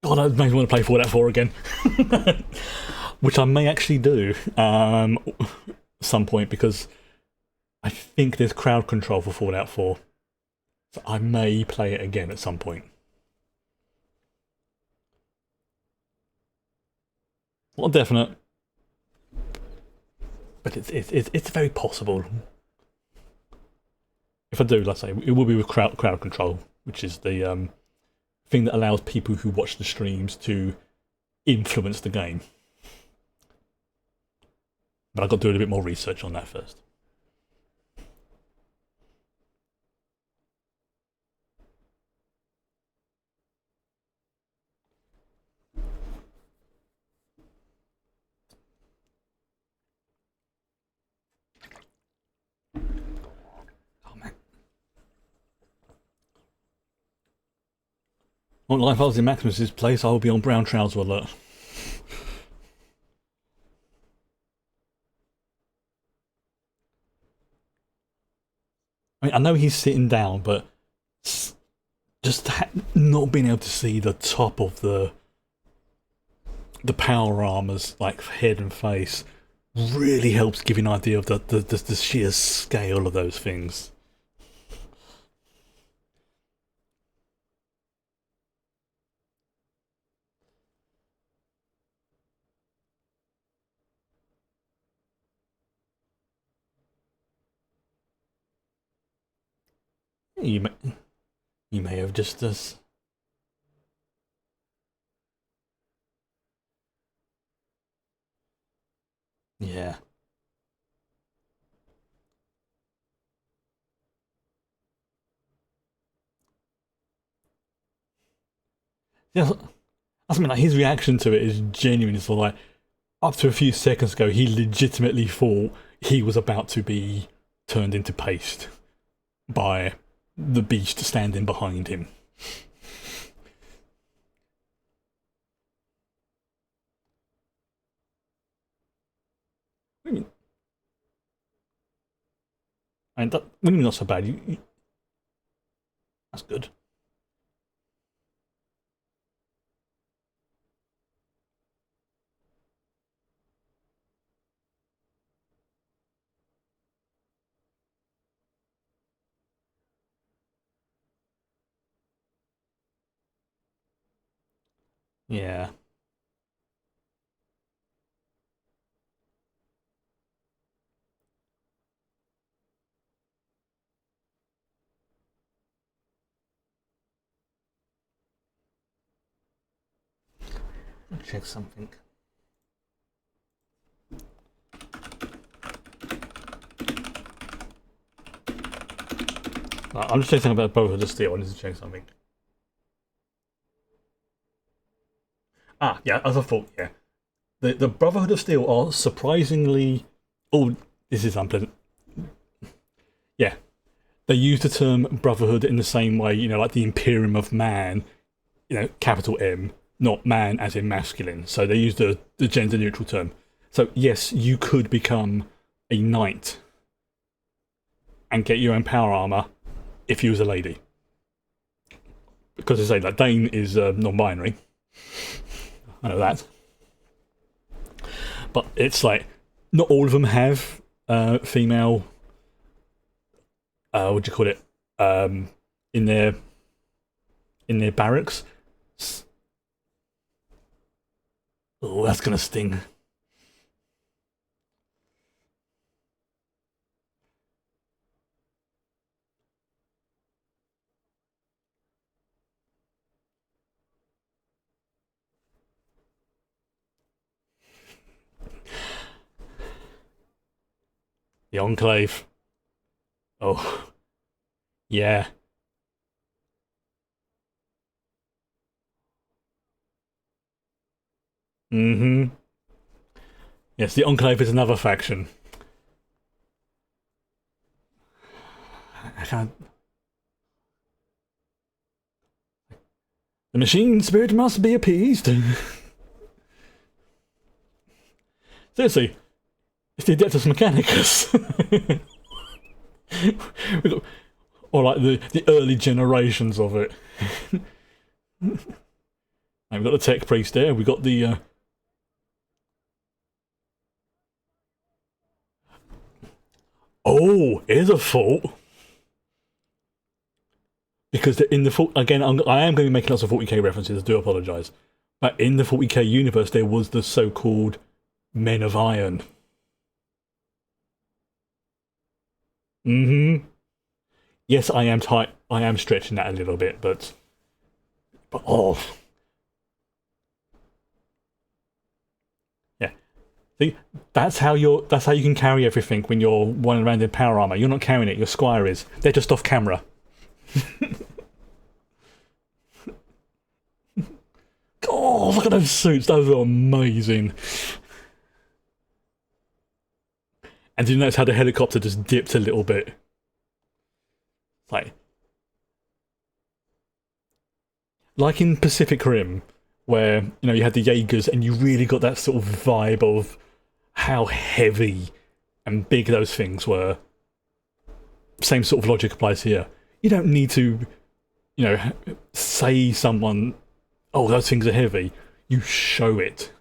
God, that makes me want to play Fallout 4 again. Which I may actually do some point, because I think there's crowd control for Fallout 4. So I may play it again at some point. Not definite, but it's very possible. If I do, let's say, it will be with crowd control, which is the thing that allows people who watch the streams to influence the game. But I've got to do a bit more research on that first. Oh man. On life, I was in Maximus's place, I will be on brown trouser alert. I mean, I know he's sitting down, but just not being able to see the top of the power armor's like head and face really helps give you an idea of the sheer scale of those things. You may have just yeah. Yeah, I mean, like his reaction to it is genuine. It's like up to a few seconds ago, he legitimately thought he was about to be turned into paste by the beast standing behind him. I mean, that really not so bad. That's good. Yeah. I'll check something. I'm just checking about Brotherhood of Steel. I need to check something. Ah, yeah, as I thought, yeah. The Brotherhood of Steel are surprisingly. Oh, this is unpleasant. Yeah, they use the term Brotherhood in the same way, you know, like the Imperium of Man, you know, capital M, not man as in masculine. So they use the gender neutral term. So yes, you could become a knight and get your own power armor if you was a lady. Because they say that Dane is non-binary. I know that. But it's like, not all of them have female, what do you call it, in their barracks. Oh, that's gonna sting. The Enclave. Oh, yeah. Mm-hmm. Yes, the Enclave is another faction. I can't. The machine spirit must be appeased. Seriously, it's the Adeptus Mechanicus. Or like the early generations of it. And we've got the Tech Priest there, we've got the oh, here's a fault. Because in the again, I am going to be making lots of 40k references. I do apologise, But in the 40k universe, there was the so-called Men of Iron. Yes, I am tight. I am stretching that a little bit, but oh, yeah. See, that's how you can carry everything when you're running around in power armor. You're not carrying it. Your squire is. They're just off camera. Oh, look at those suits. Those are amazing. And did you notice how the helicopter just dipped a little bit? Like, like in Pacific Rim, where you had the Jaegers, and you really got that sort of vibe of how heavy and big those things were. Same sort of logic applies here. You don't need to, say someone, oh, those things are heavy. You show it.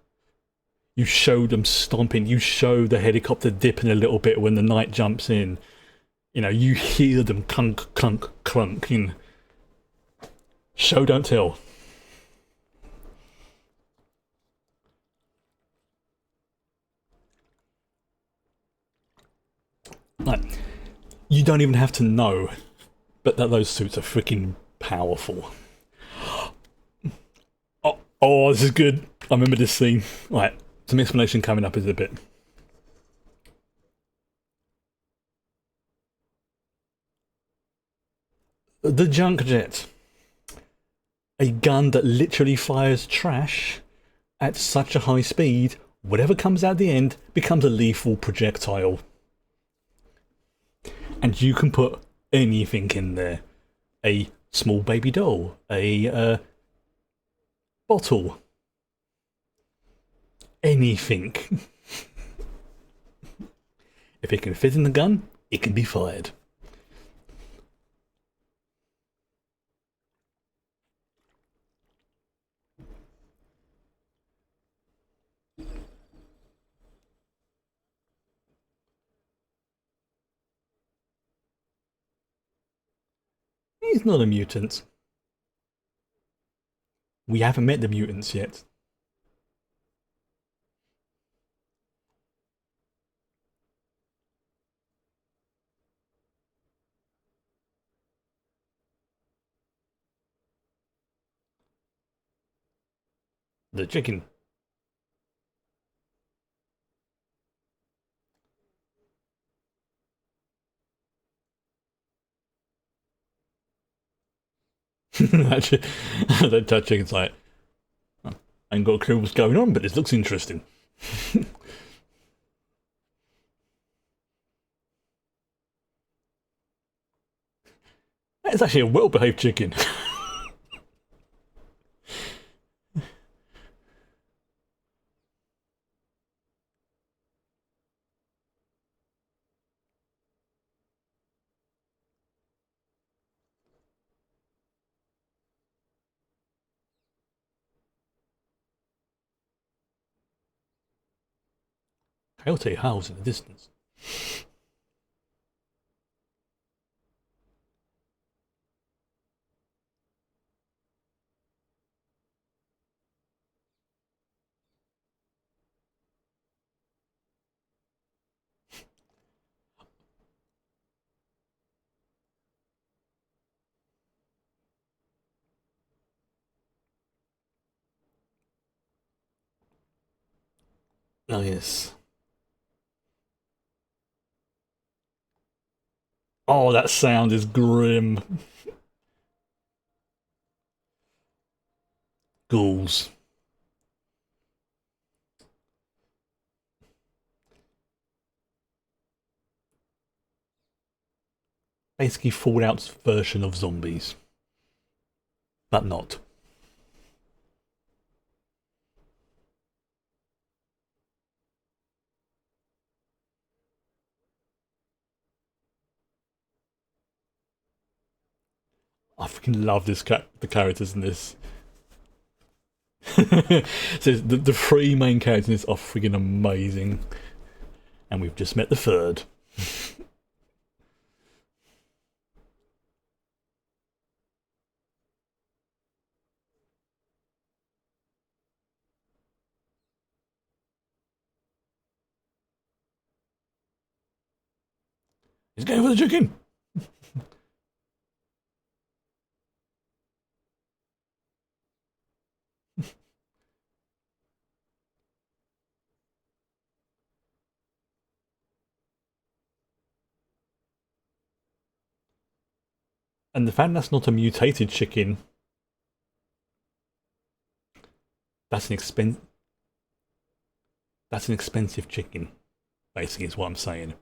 You show them stomping. You show the helicopter dipping a little bit when the knight jumps in. You hear them clunk, clunk, clunk. Show, don't tell. Like, you don't even have to know, but that those suits are freaking powerful. Oh, this is good. I remember this scene. Right, some explanation coming up in a bit. The junk jet. A gun that literally fires trash at such a high speed, whatever comes out the end becomes a lethal projectile. And you can put anything in there. A small baby doll, a bottle, anything. If it can fit in the gun, it can be fired. He's not a mutant. We haven't met the mutants yet. The chicken. Actually, that chicken's like, oh, I ain't got a clue what's going on, but this looks interesting. That's actually a well-behaved chicken. Coyote howls in the distance. Oh yes. Oh, that sound is grim. Ghouls. Basically Fallout's version of zombies. But not. I freaking love the characters in this. So the three main characters in this are freaking amazing. And we've just met the third. He's going for the chicken. And the fact that's not a mutated chicken, that's an expensive chicken, basically is what I'm saying.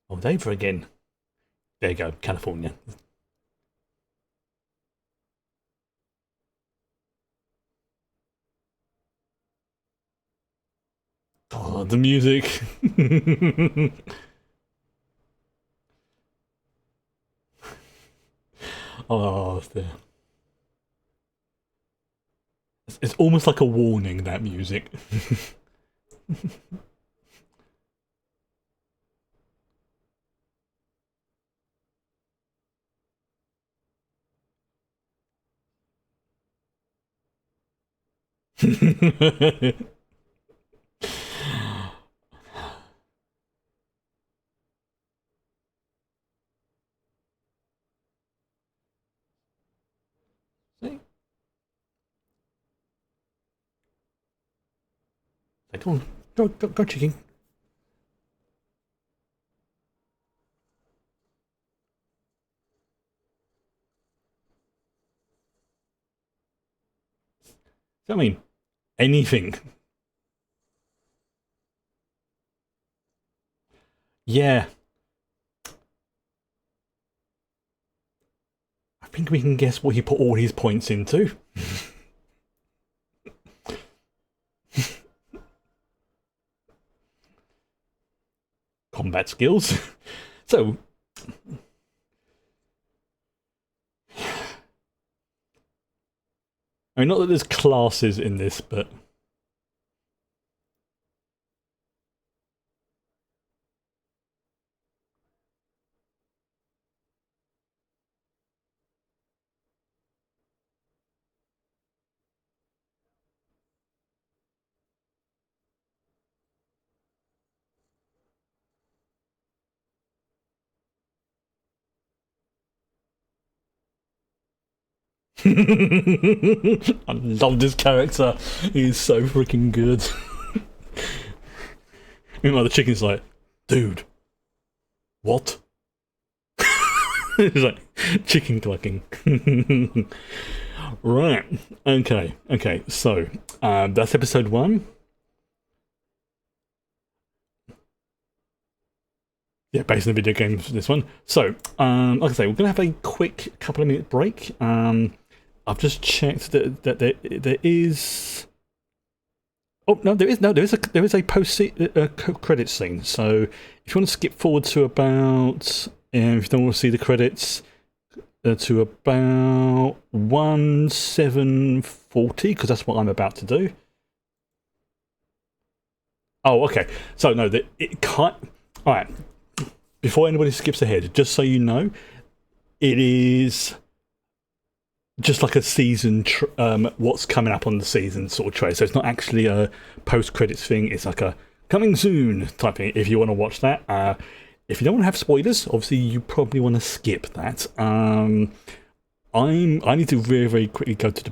Oh, Denver again. There you go, California. Oh, the music. Oh, it's almost like a warning, that music. See? Like, come on, go, chicken. I mean, anything. Yeah, I think we can guess what he put all his points into. Combat skills. So, I mean, not that there's classes in this, but I love this character. He's so freaking good. Meanwhile, the chicken's like, dude, what? He's like, chicken clucking. Right. Okay. So, that's episode 1. Yeah, based on the video games, this one. So, like I say, we're going to have a quick couple of minute break. I've just checked that there is. Oh no, there is a post credit scene. So if you want to skip forward to about, if you don't want to see the credits, to about 1740, because that's what I'm about to do. Oh, okay. So no, it can't. All right. Before anybody skips ahead, just so you know, it is just like a season, what's coming up on the season sort of trailer. So it's not actually a post-credits thing. It's like a coming soon type thing. If you want to watch that, if you don't want to have spoilers, obviously you probably want to skip that. I need to very very quickly go to the.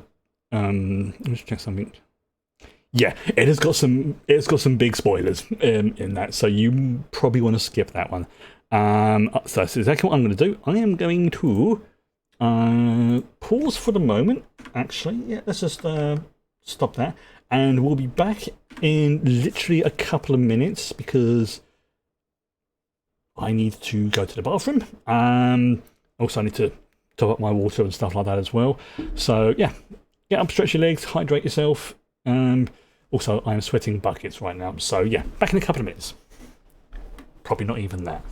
Let's check something. Yeah, it's got some big spoilers in that, so you probably want to skip that one. So that's exactly what I'm going to do. I am going to pause for the moment. Actually, yeah, let's just stop that, and we'll be back in literally a couple of minutes because I need to go to the bathroom. Also, I need to top up my water and stuff like that as well. So yeah, get up, stretch your legs, hydrate yourself. Also, I'm sweating buckets right now. So yeah, back in a couple of minutes. Probably not even that.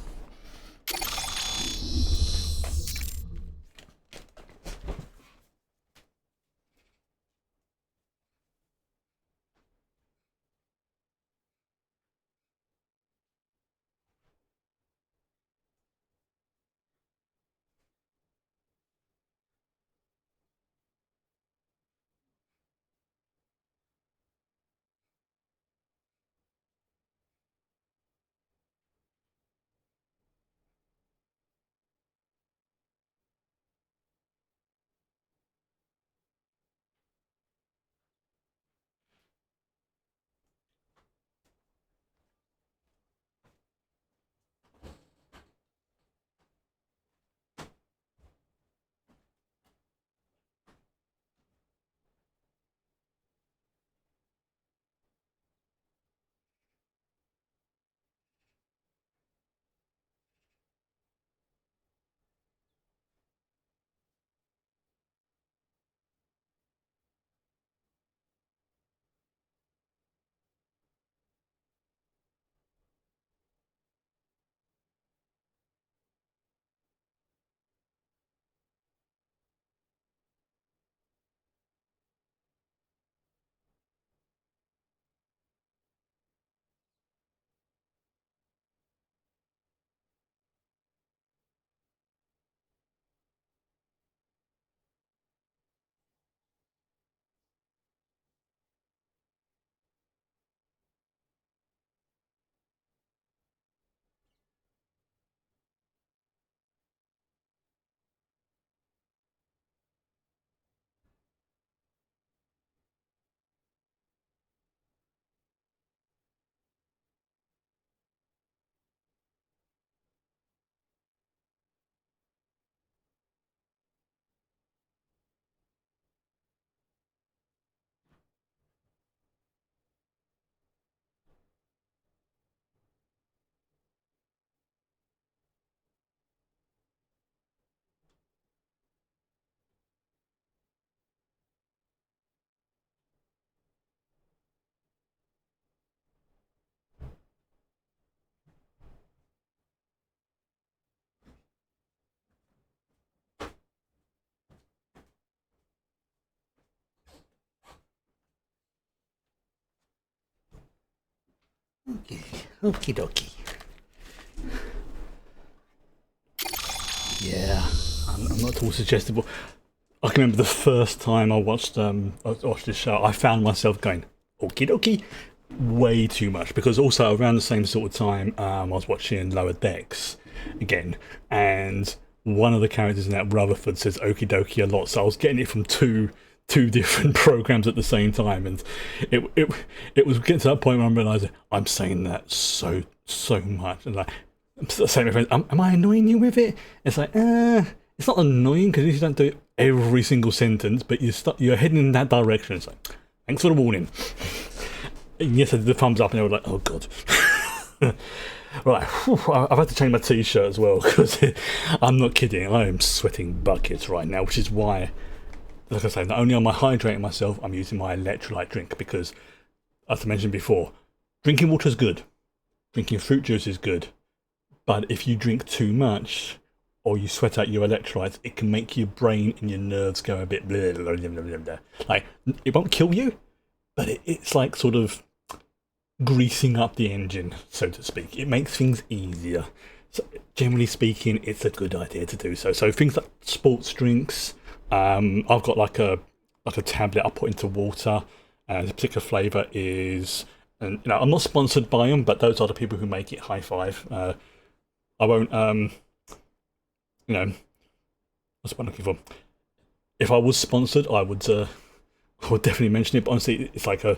Okay, okie dokie. Yeah, I'm not at all suggestible. I can remember the first time I watched this show, I found myself going, okie dokie, way too much. Because also around the same sort of time, I was watching Lower Decks again, and one of the characters in that, Rutherford, says okie dokie a lot. So I was getting it from two different programs at the same time, and it was getting to that point where I'm realizing I'm saying that so much, and like I'm saying to my friends, am I annoying you with it? It's like, it's not annoying because you don't do it every single sentence, but you're heading in that direction. It's like, thanks for the warning. And yes, I did the thumbs up, and they were like, oh god. Right, I've had to change my t-shirt as well because I'm not kidding. I am sweating buckets right now, which is why, like I say, not only am I hydrating myself, I'm using my electrolyte drink because, as I mentioned before, drinking water is good, drinking fruit juice is good, but if you drink too much or you sweat out your electrolytes, it can make your brain and your nerves go a bit blah, blah, blah, blah, blah. Like, it won't kill you, but it's like sort of greasing up the engine, so to speak. It makes things easier. So generally speaking, it's a good idea to do so. So things like sports drinks, I've got like a tablet I put into water, and the particular flavour is, and I'm not sponsored by them, but those are the people who make it. High five. I won't, what's what I'm looking for? If I was sponsored, I would definitely mention it. But honestly, it's like a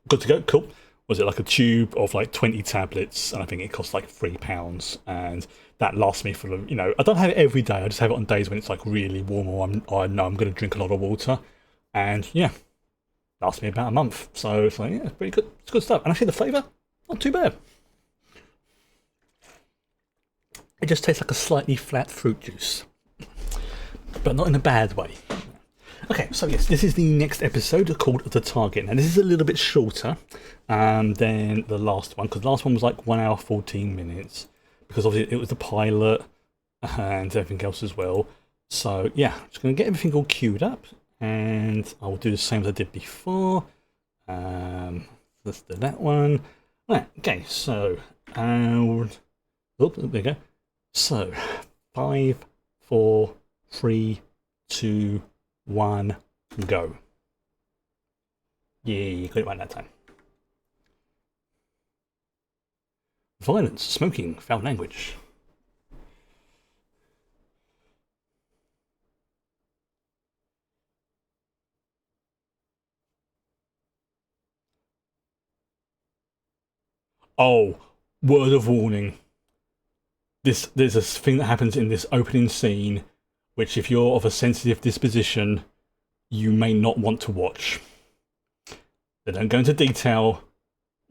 good to go, cool. Was it like a tube of like 20 tablets, and I think it costs like £3, and that lasts me for I don't have it every day. I just have it on days when it's like really warm, or I know I'm going to drink a lot of water, and yeah, lasts me about a month. So it's like, yeah, it's pretty good. It's good stuff, and actually the flavour, not too bad. It just tastes like a slightly flat fruit juice, but not in a bad way. Okay, so yes, this is the next episode called The Target. Now, this is a little bit shorter than the last one, because the last one was like 1 hour, 14 minutes, because obviously it was the pilot and everything else as well. So, yeah, I'm just going to get everything all queued up, and I will do the same as I did before. Let's do that one. Right, okay, so, there we go. So, 5, 4, 3, 2, 1, go. Yeah, you got it right that time. Violence, smoking, foul language. Oh, word of warning. There's a thing that happens in this opening scene, which if you're of a sensitive disposition, you may not want to watch. They don't go into detail,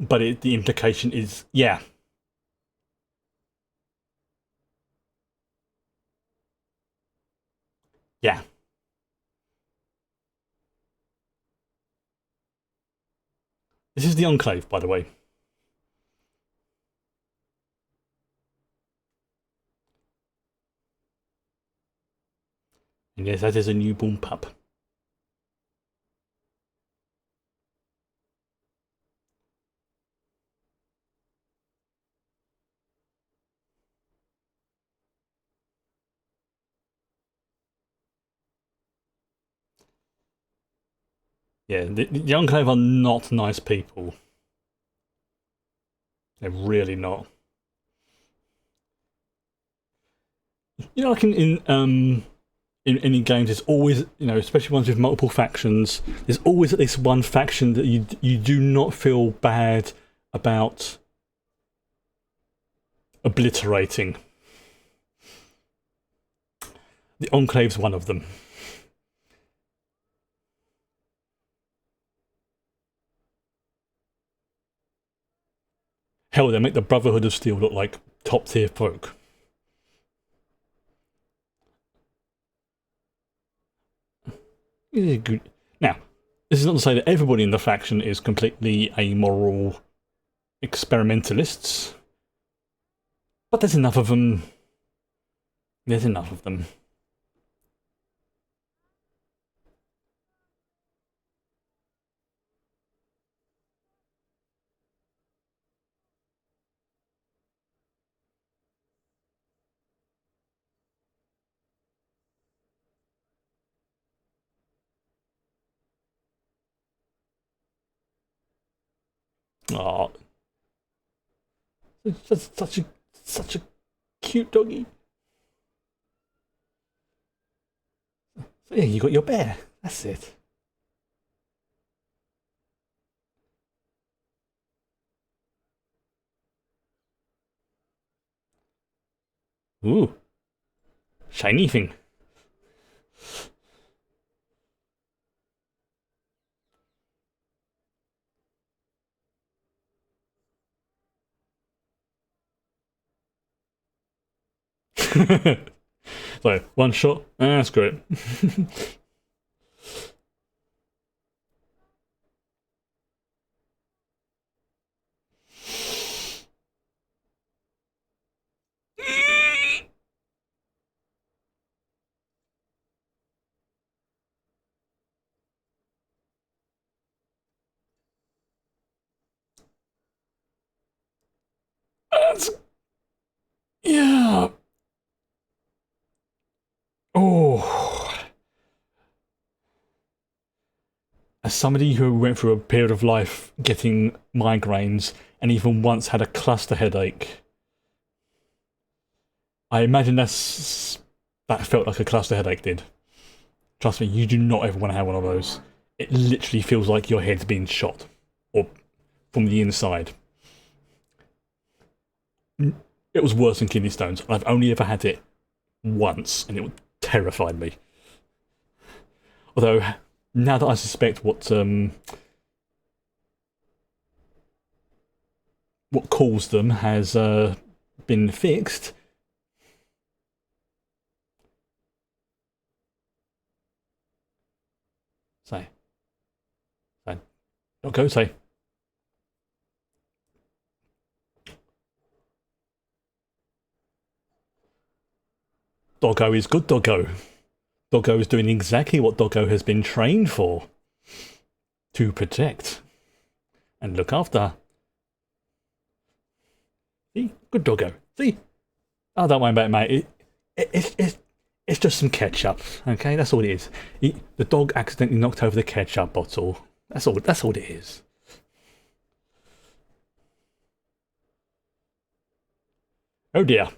but the implication is, yeah. Yeah. This is the Enclave, by the way. And yes, that is a newborn pup. Yeah, the Enclave are not nice people. They're really not. Like in any games, there's always, especially ones with multiple factions, there's always at least one faction that you do not feel bad about obliterating. The Enclave's one of them. Hell, they make the Brotherhood of Steel look like top tier folk. Good. Now, this is not to say that everybody in the faction is completely amoral experimentalists, but there's enough of them. There's enough of them. Oh, such a cute doggy. So yeah, you got your bear. That's it. Ooh, shiny thing. So one shot. Ah, screw it. That's, yeah. Oh. As somebody who went through a period of life getting migraines and even once had a cluster headache, I imagine that felt like a cluster headache did. Trust me, you do not ever want to have one of those. It literally feels like your head's being shot, or from the inside. It was worse than kidney stones. I've only ever had it once, and it terrified me. Although, now that I suspect what caused them has been fixed. Say. Don't go, say. Doggo is good, Doggo. Doggo is doing exactly what Doggo has been trained for. To protect. And look after. See? Good Doggo. See? Oh, don't worry about it, mate. It's just some ketchup, okay? That's all it is. The dog accidentally knocked over the ketchup bottle. That's all it is. Oh dear.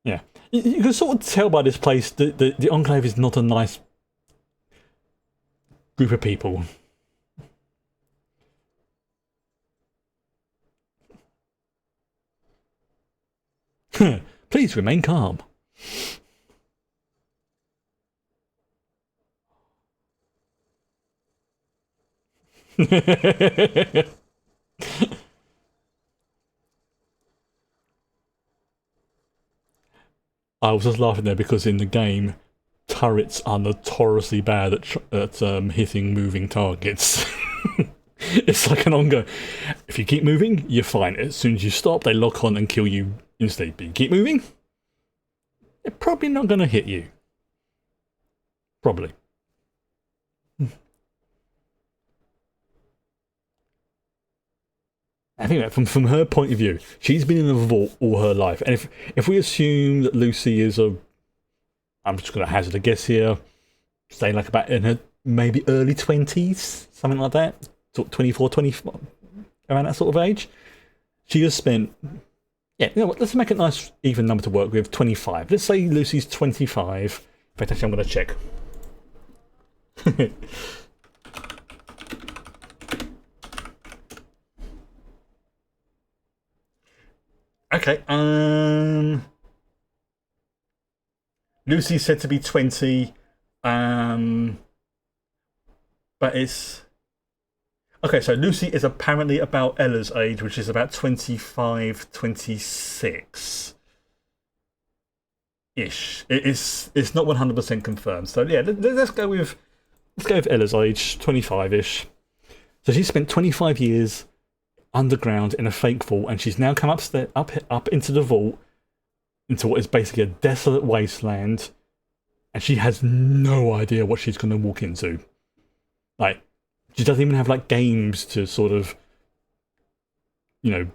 Yeah. You can sort of tell by this place that the Enclave is not a nice group of people. Please remain calm. I was just laughing there because in the game, turrets are notoriously bad at hitting moving targets. It's like an ongoing. If you keep moving, you're fine. As soon as you stop, they lock on and kill you instantly. But you keep moving, they're probably not going to hit you. Probably. I think that from her point of view, she's been in a vault all her life, and if we assume that Lucy is I'm just going to hazard a guess here, say like about in her maybe early 20s, something like that, 24, 25, around that sort of age. She has spent, yeah, you know what, let's make a nice even number to work with, 25. Let's say Lucy's 25. In fact, actually, I'm going to check. Okay, Lucy's said to be 20, but it's... Okay, so Lucy is apparently about Ella's age, which is about 25, 26 ish. It's not 100% confirmed. So yeah, let's go with Ella's age, 25 ish. So she spent 25 years underground in a fake vault, and she's now come up into the vault, into what is basically a desolate wasteland, and she has no idea what she's going to walk into. Like, she doesn't even have like games to sort of, you know,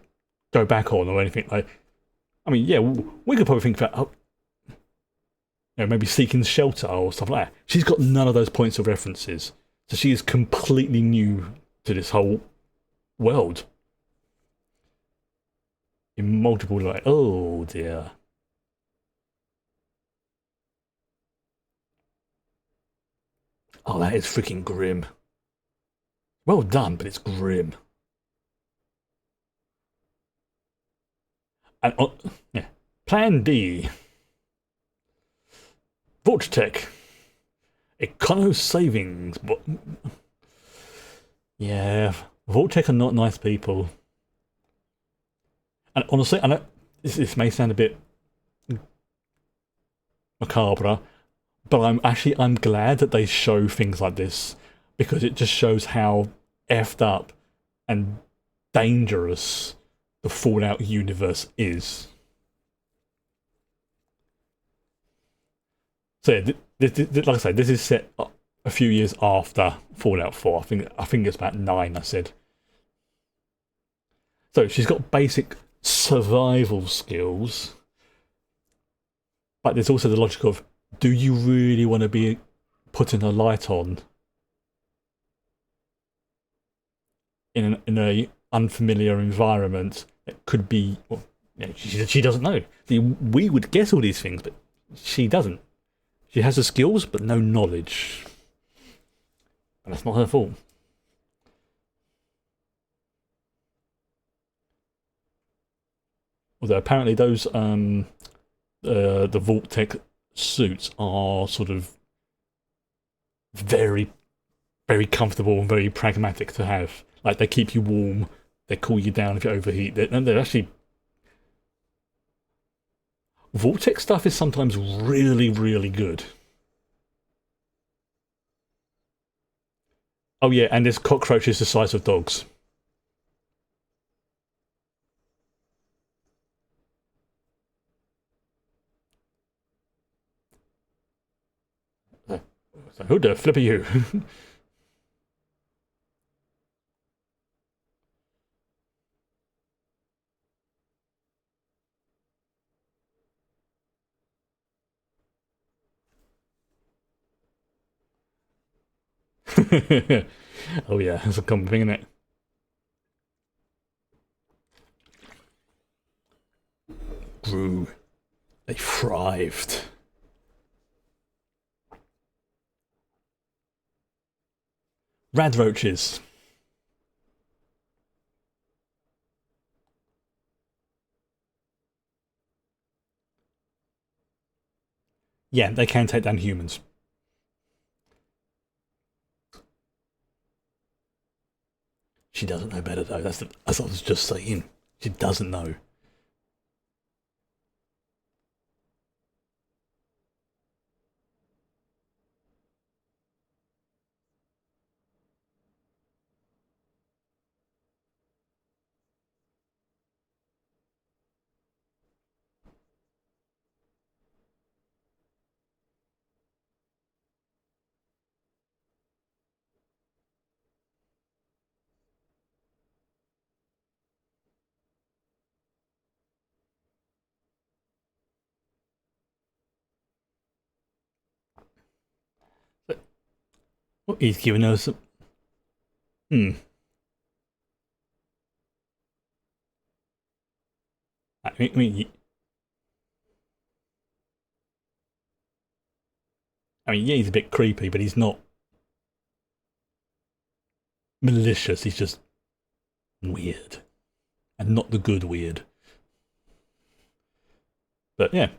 go back on or anything. Like, I mean, yeah, we could probably think about, maybe seeking shelter or stuff like that. She's got none of those points of references. So she is completely new to this whole world in multiple like. Oh dear. Oh, that is freaking grim. Well done, but it's grim. And yeah, Plan B. Vortech. Econo savings. But yeah, Vortech are not nice people. And honestly, I know this may sound a bit macabre, but I'm glad that they show things like this because it just shows how effed up and dangerous the Fallout universe is. So yeah, like I say, this is set a few years after Fallout 4. I think it's about 9. I said. So she's got basic survival skills, but there's also the logic of: do you really want to be putting a light on in a unfamiliar environment that could be? Well, she doesn't know. See, we would guess all these things, but she doesn't. She has the skills, but no knowledge, and that's not her fault. Although apparently those the Vault-Tec suits are sort of very, very comfortable and very pragmatic to have. Like, they keep you warm, they cool you down if you overheat. They're actually... Vault-Tec stuff is sometimes really, really good. Oh yeah, and there's cockroaches the size of dogs. So who the flip are you? Oh yeah, that's a common thing, isn't it? Grew. They thrived. Radroaches. Yeah, they can take down humans. She doesn't know better though. That's what I was just saying. She doesn't know. Well, he's giving us. Hmm. I mean, yeah, he's a bit creepy, but he's not malicious. He's just weird, and not the good weird. But yeah,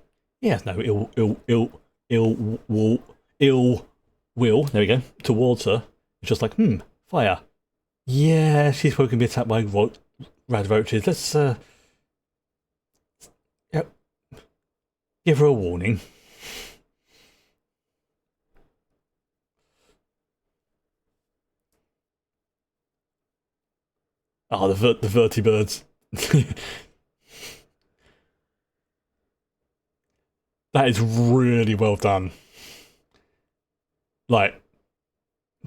he has no ill will. There we go. Towards her, it's just like fire. Yeah, she's probably gonna be attacked by radroaches. Let's yep, give her a warning. Oh, the vertibirds. That is really well done. Like,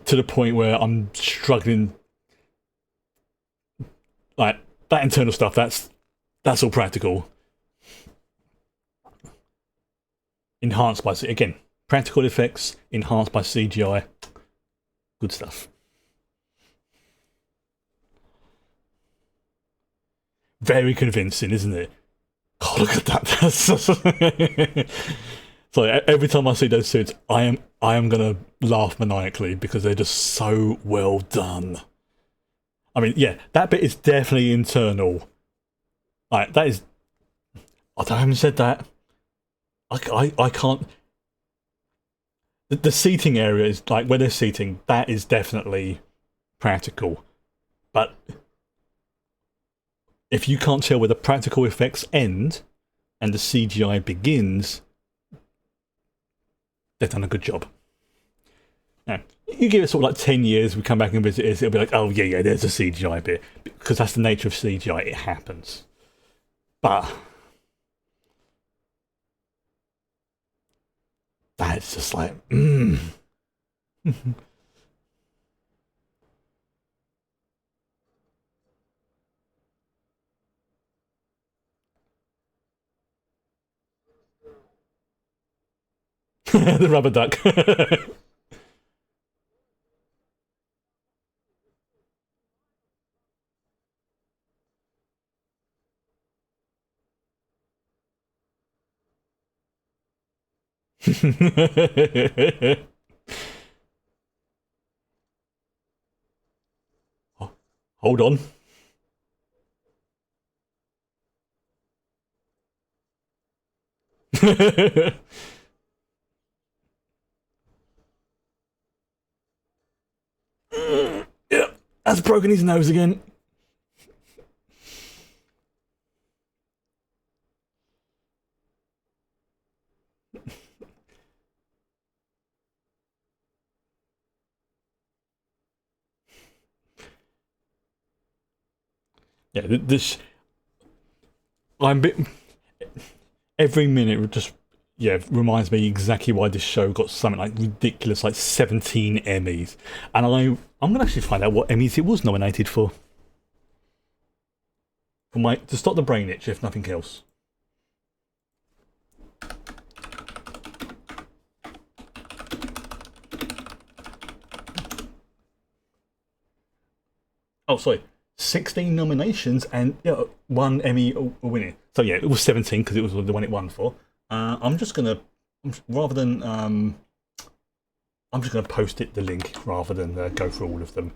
to the point where I'm struggling. Like, that internal stuff, that's all practical. Enhanced by, again, practical effects, enhanced by CGI. Good stuff. Very convincing, isn't it? Oh, look at that. So every time I see those suits, I am gonna laugh maniacally because they're just so well done. I mean, yeah, that bit is definitely internal. Like, that is... I haven't said that. I can't... The seating area is, like, where they're seating, that is definitely practical. But if you can't tell where the practical effects end and the CGI begins, they've done a good job. Now, you give it sort of like 10 years, we come back and visit it, it'll be like, oh yeah, there's a CGI bit. Because that's the nature of CGI, it happens. But that's just like, the rubber duck. Hold on. Yeah, that's broken his nose again. Yeah, this... I'm a bit... Every minute just, yeah, reminds me exactly why this show got something like ridiculous, like 17 Emmys. And I'm going to actually find out what Emmys it was nominated for. To stop the brain itch, if nothing else. Oh, sorry. 16 nominations and 1 Emmy winning. So yeah, it was 17 because it was the one it won for. I'm just gonna, rather than I'm just gonna post the link rather than go through all of them.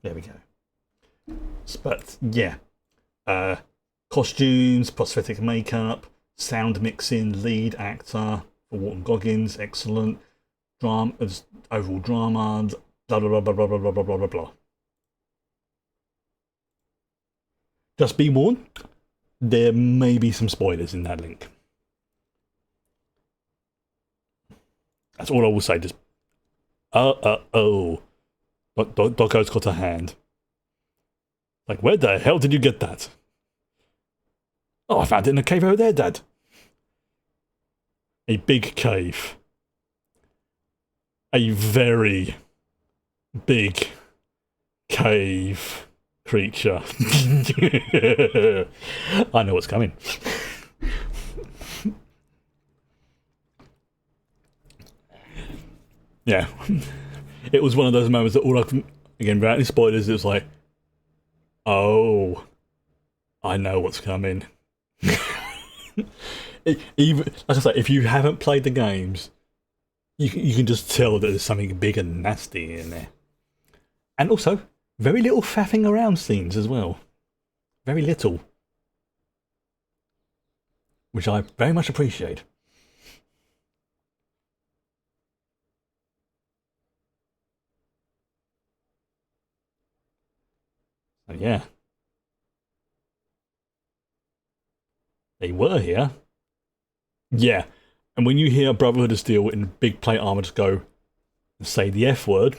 There we go. But yeah, costumes, prosthetic makeup, sound mixing, lead actor for Walton Goggins, excellent. Overall drama. Blah blah blah blah blah blah blah blah blah blah. Just be warned, there may be some spoilers in that link. That's all I will say. Just oh, Doco's got a hand. Like, where the hell did you get that? Oh, I found it in a cave over there, Dad. A big cave. A very big cave creature. I know what's coming. Yeah. It was one of those moments that all I can, again, without any spoilers, it was like, oh, I know what's coming. Even, like I say, if you haven't played the games, you can just tell that there's something big and nasty in there. And also, very little faffing around scenes as well. Very little. Which I very much appreciate. So yeah. They were here. Yeah. And when you hear Brotherhood of Steel in big plate armor just go and say the F word...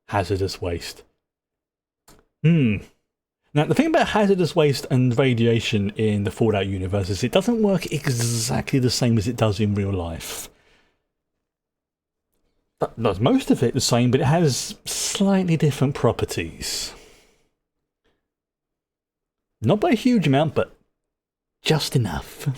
hazardous waste. Now, the thing about hazardous waste and radiation in the Fallout universe is it doesn't work exactly the same as it does in real life. It does most of it the same, but it has slightly different properties. Not by a huge amount, but just enough.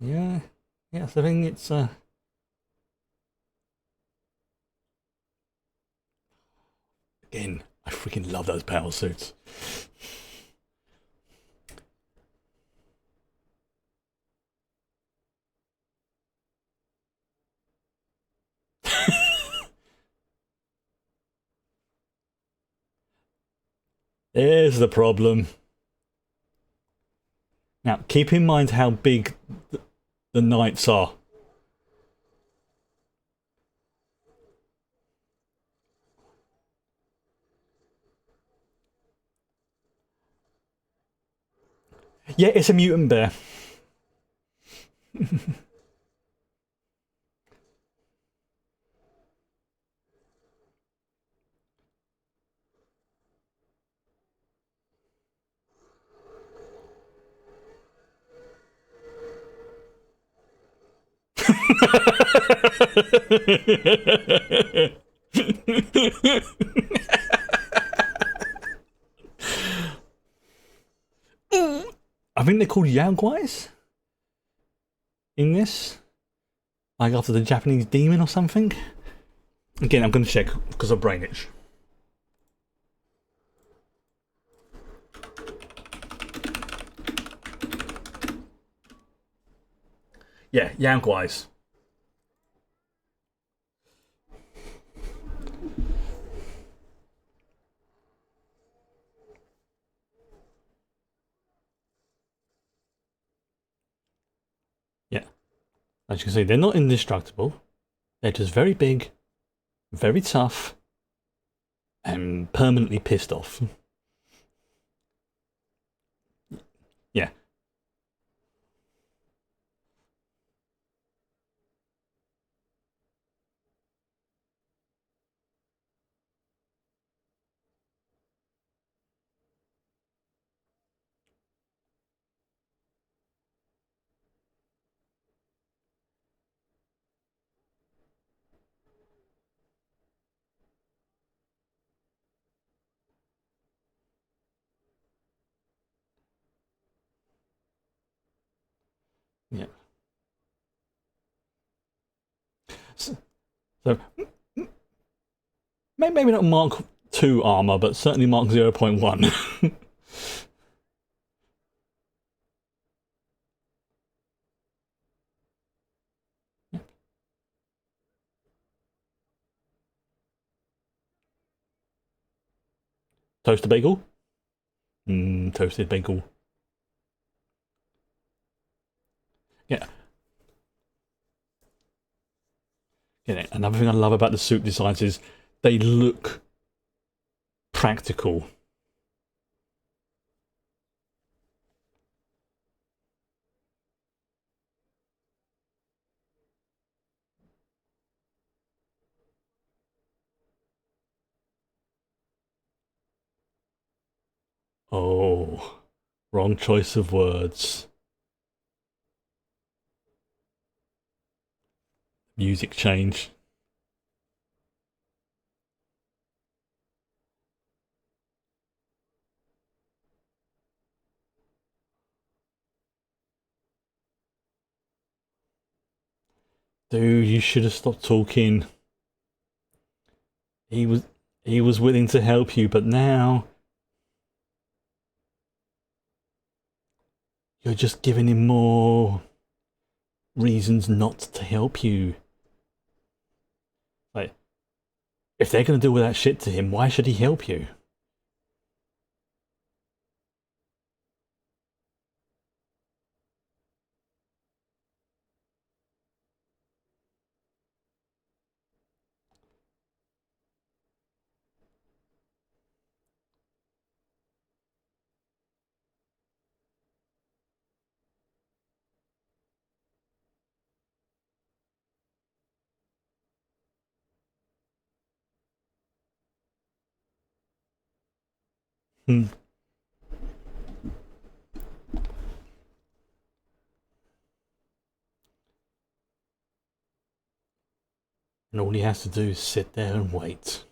Yeah, yes, I think it's again, I freaking love those power suits. There's the problem. Now, keep in mind how big the knights are. Yeah, it's a mutant bear. I think they're called Yaoguais in this. Like after the Japanese demon or something. Again, I'm going to check because of brain itch. Yeah, Yaoguais. Yeah. As you can see, they're not indestructible. They're just very big, very tough, and permanently pissed off. Yeah. Yeah. So maybe not Mark 2 armor, but certainly Mark 0.1. Toasted bagel? Toasted bagel. Yeah. Yeah. Another thing I love about the suit designs is they look practical. Oh, wrong choice of words. Music change. Dude, you should have stopped talking. He was willing to help you, but now you're just giving him more reasons not to help you. Like, if they're gonna do all that shit to him, why should he help you? Hmm. And all he has to do is sit there and wait.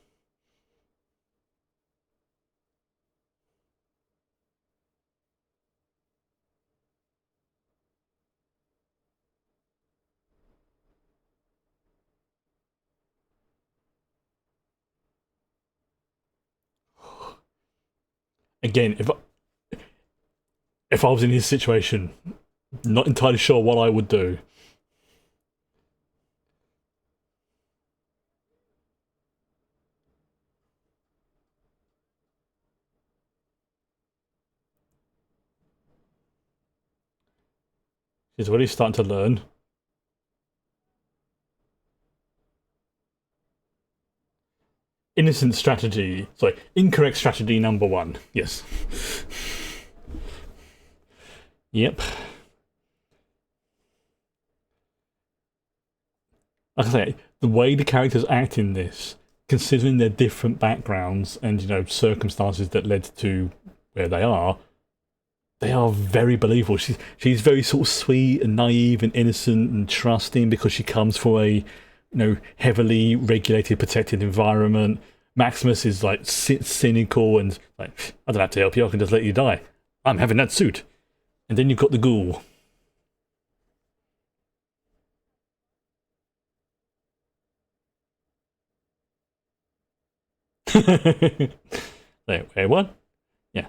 Again, if I was in his situation, not entirely sure what I would do. He's already starting to learn. Innocent strategy. Sorry, incorrect strategy number one. Yes. Yep. Like I say, the way the characters act in this, considering their different backgrounds and circumstances that led to where they are very believable. She's very sort of sweet and naive and innocent and trusting because she comes from a heavily regulated, protected environment. Maximus is like cynical and like, I don't have to help you, I can just let you die. I'm having that suit. And then you've got the ghoul. Wait, what? Yeah.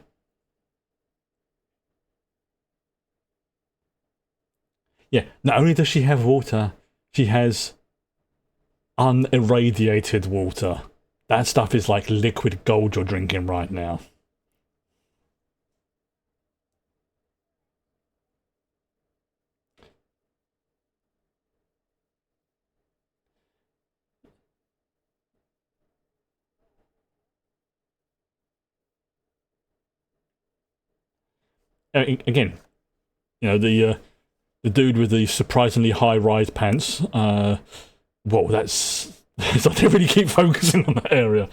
Yeah. Not only does she have water, she has unirradiated water. That stuff is like liquid gold you're drinking right now. Again, the dude with the surprisingly high-rise pants. Well, that's I don't really keep focusing on that area,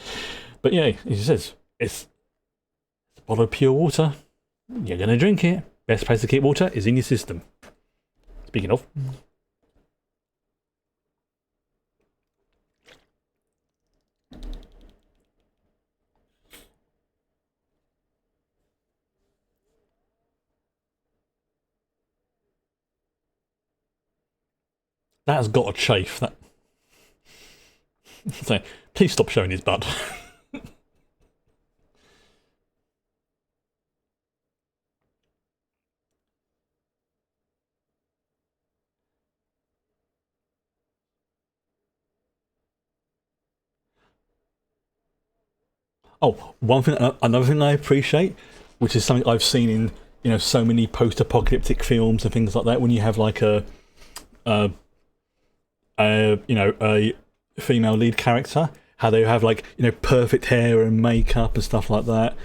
but yeah, he says it's a bottle of pure water. You're gonna drink it. Best place to keep water is in your system. Speaking of. That has got a chafe. That. So, please stop showing his butt. Oh, another thing I appreciate, which is something I've seen in so many post-apocalyptic films and things like that. When you have like a a female lead character, how they have like perfect hair and makeup and stuff like that,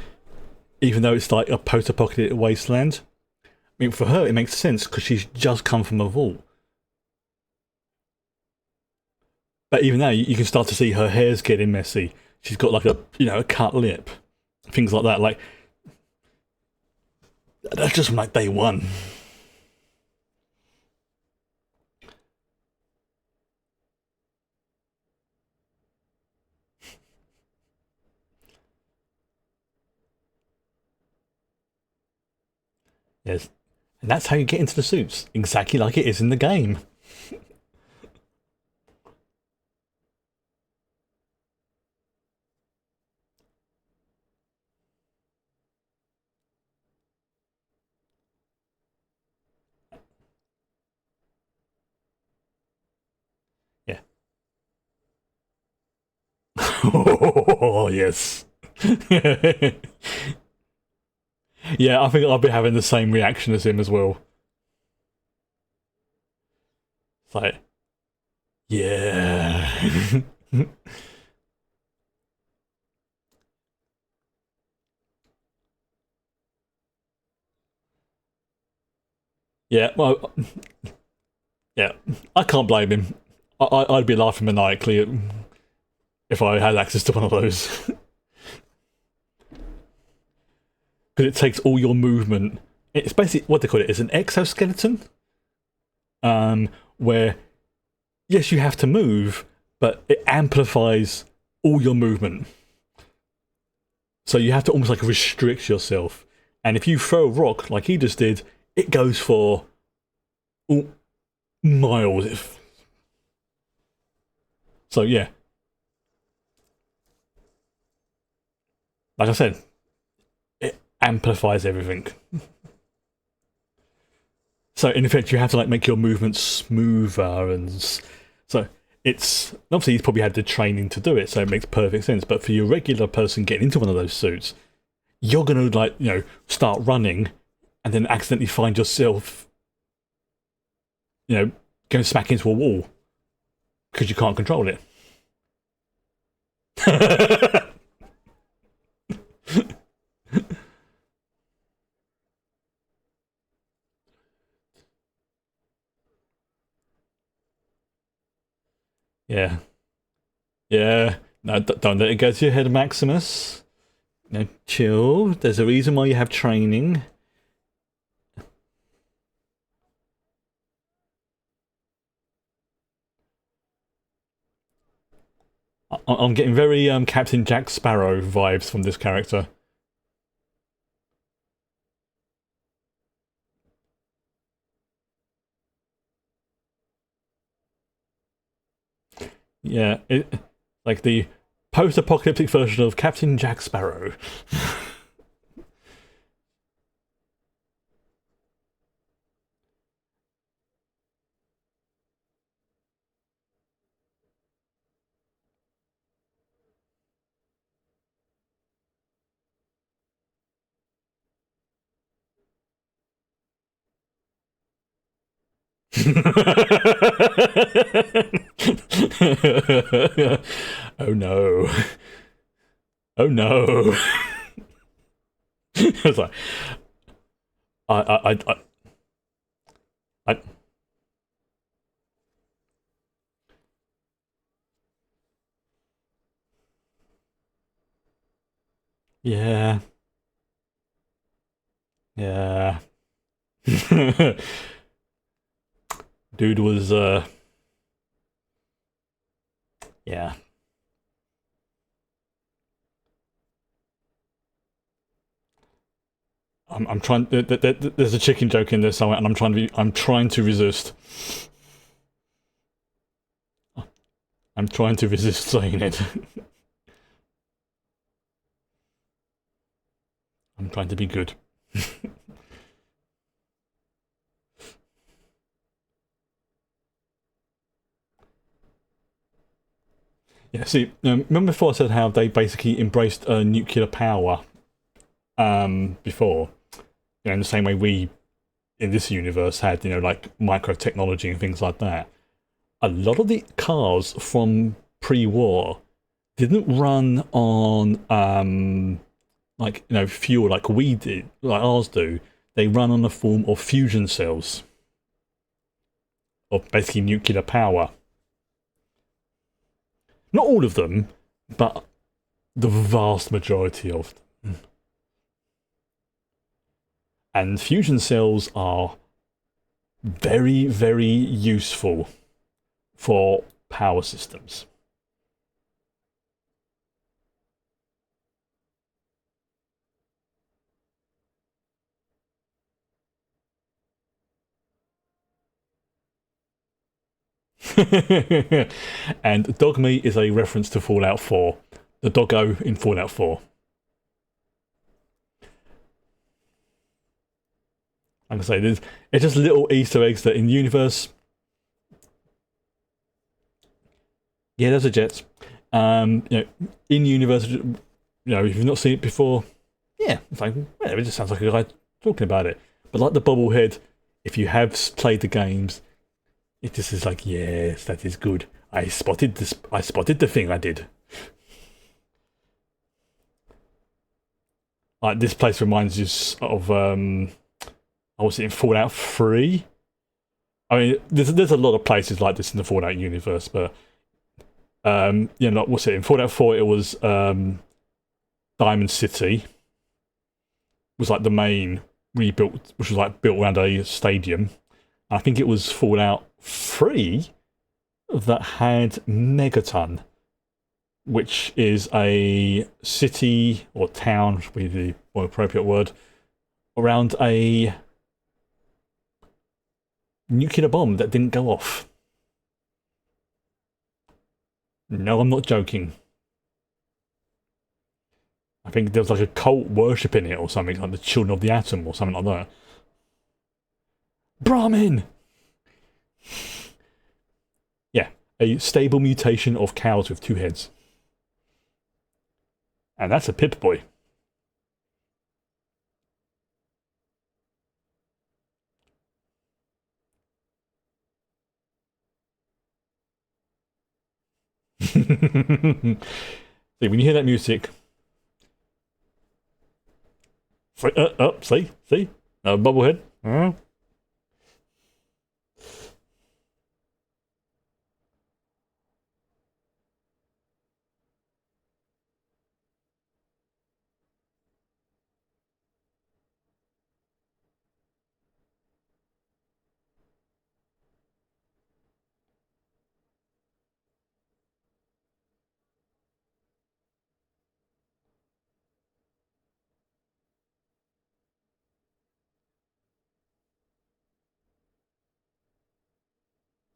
even though it's like a post-apocalyptic wasteland. I mean, for her it makes sense because she's just come from a vault. But even now, you can start to see her hair's getting messy. She's got like a cut lip, things like that. Like that's just from like day one. Yes, and that's how you get into the suits, exactly like it is in the game. Yeah. Oh yes. Yeah, I think I'll be having the same reaction as him as well. It's like, yeah. Yeah, well, yeah, I can't blame him. I'd be laughing maniacally if I had access to one of those. because it takes all your movement. It's basically what they call it. It's an exoskeleton, where yes, you have to move, but it amplifies all your movement. So you have to almost like restrict yourself. And if you throw a rock like he just did, it goes for miles. So yeah, like I said, it amplifies everything. So in effect, you have to like make your movements smoother, and so it's obviously he's probably had the training to do it, so it makes perfect sense. But for your regular person getting into one of those suits, you're gonna like start running, and then accidentally find yourself going smack into a wall because you can't control it. Yeah. Yeah. No, don't let it go to your head, Maximus. No, chill. There's a reason why you have training. I'm getting very Captain Jack Sparrow vibes from this character. Yeah, like the post-apocalyptic version of Captain Jack Sparrow. Oh no. Oh no. It's like I yeah. Yeah. Dude was yeah. I'm trying. There's a chicken joke in there somewhere, and I'm trying to resist. I'm trying to resist saying it. I'm trying to be good. Yeah. See, remember before I said how they basically embraced nuclear power before, in the same way we in this universe had like micro technology and things like that. A lot of the cars from pre-war didn't run on like fuel like we did, like ours do. They run on a form of fusion cells, of basically nuclear power. Not all of them, but the vast majority of them. And fusion cells are very, very useful for power systems. And dog meat is a reference to Fallout 4. The doggo in Fallout 4. Like I say, it's just little Easter eggs that in universe. Yeah, there's a jet. In universe, if you've not seen it before, yeah, it's like, well, it just sounds like a guy talking about it. But like the bobblehead, if you have played the games, it just is like, yes, that is good. I spotted this. I spotted the thing I did. Like this place reminds you of I was in Fallout 3. I mean, there's a lot of places like this in the Fallout universe, but like what's it in Fallout 4? It was Diamond City. was like the main rebuilt, which was like built around a stadium. I think it was Fallout 3 that had Megaton, which is a city or town, should be the more appropriate word, around a nuclear bomb that didn't go off. No, I'm not joking. I think there was like a cult worshipping it or something, like the Children of the Atom or something like that. Brahmin! Yeah, a stable mutation of cows with 2 heads. And that's a Pip-Boy. See, when you hear that music, see, bubblehead.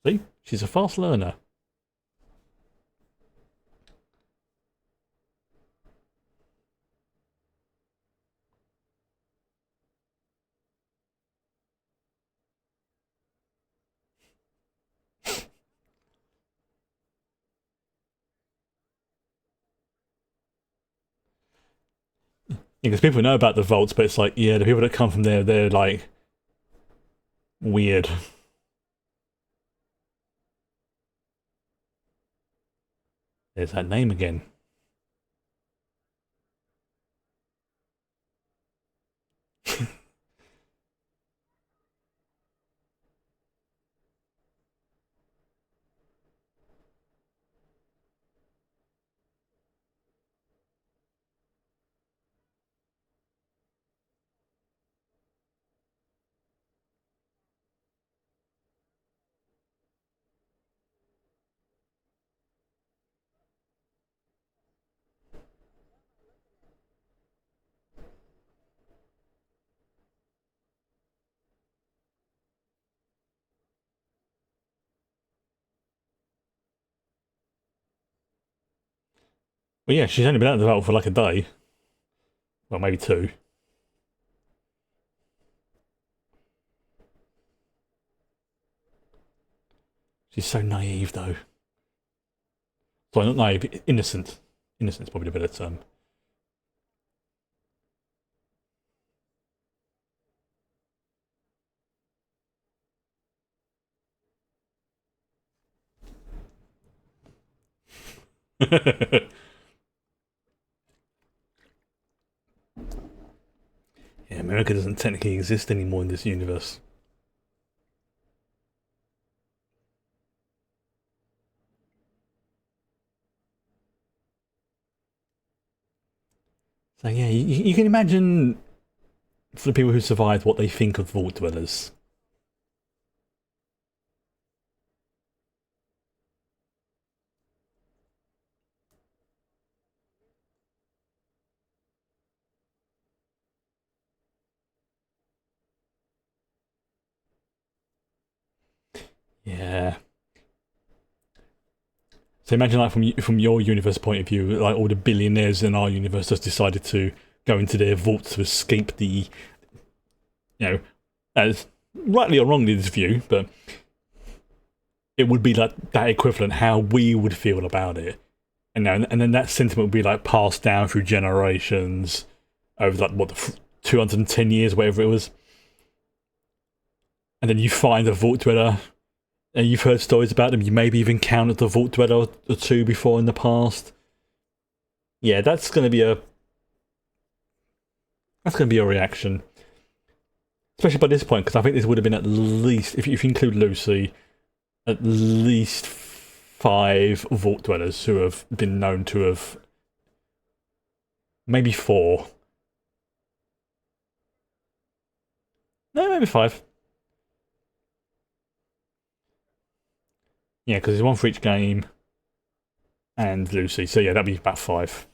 See, she's a fast learner. Because people know about the vaults, but it's like, yeah, the people that come from there, they're like weird. There's that name again. Well, yeah, she's only been out of the vault for like a day. Well, maybe 2. She's so naive, though. Sorry, not naive, innocent. Innocent's probably a better term. Yeah, America doesn't technically exist anymore in this universe. So yeah, you can imagine for the people who survived what they think of vault dwellers. Yeah. So imagine, like from your universe point of view, like all the billionaires in our universe just decided to go into their vault to escape the, as rightly or wrongly this view, but it would be like that equivalent how we would feel about it, and then that sentiment would be like passed down through generations over like what the 210 years, whatever it was, and then you find a vault dweller. And you've heard stories about them. You maybe even encountered the vault dweller or 2 before in the past. Yeah, that's going to be a reaction, especially by this point, because I think this would have been at least, if you include Lucy, at least 5 vault dwellers who have been known to have, maybe 4. No, maybe 5. Yeah, because there's one for each game and Lucy. So yeah, that'd be about 5.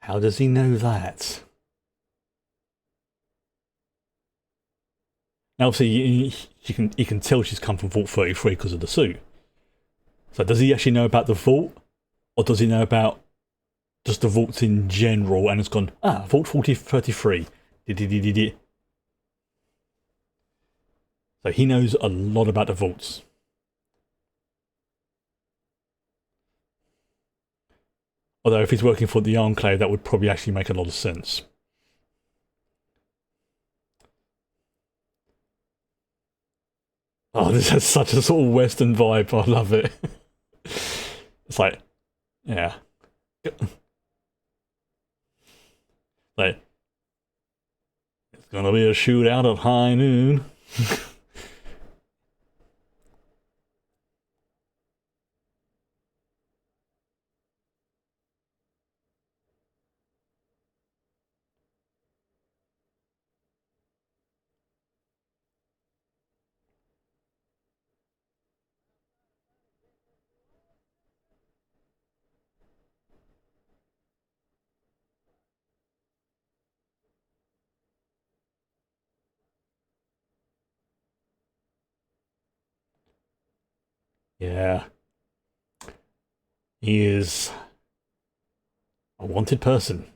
How does he know that? Now, obviously, you can tell she's come from Vault 33 because of the suit. So, does he actually know about the vault, or does he know about just the vaults in general? And it's gone, Vault 33. So he knows a lot about the vaults. Although, if he's working for the Enclave, that would probably actually make a lot of sense. Oh, this has such a sort of Western vibe. I love it. It's like, yeah. Like, it's gonna be a shootout at high noon. Yeah. He is a wanted person.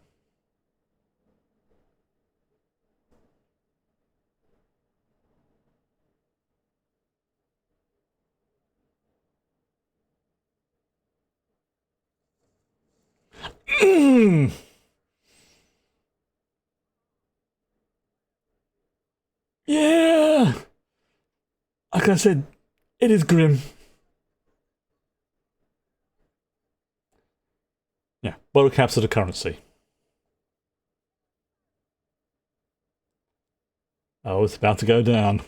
Yeah! Like I said, it is grim. Yeah, bottle caps are the currency. Oh, it's about to go down.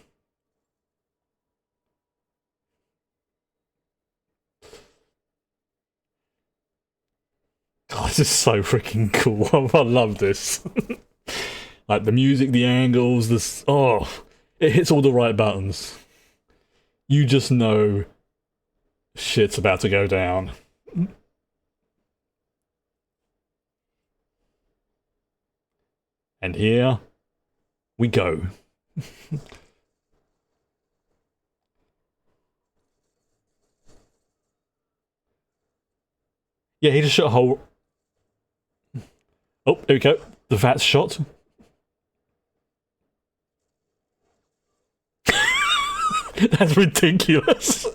God, this is so freaking cool. I love this. Like the music, the angles, this. Oh, it hits all the right buttons. You just know shit's about to go down. And here we go. Yeah, he just shot a hole. Oh, there we go. The VAT's shot. That's ridiculous.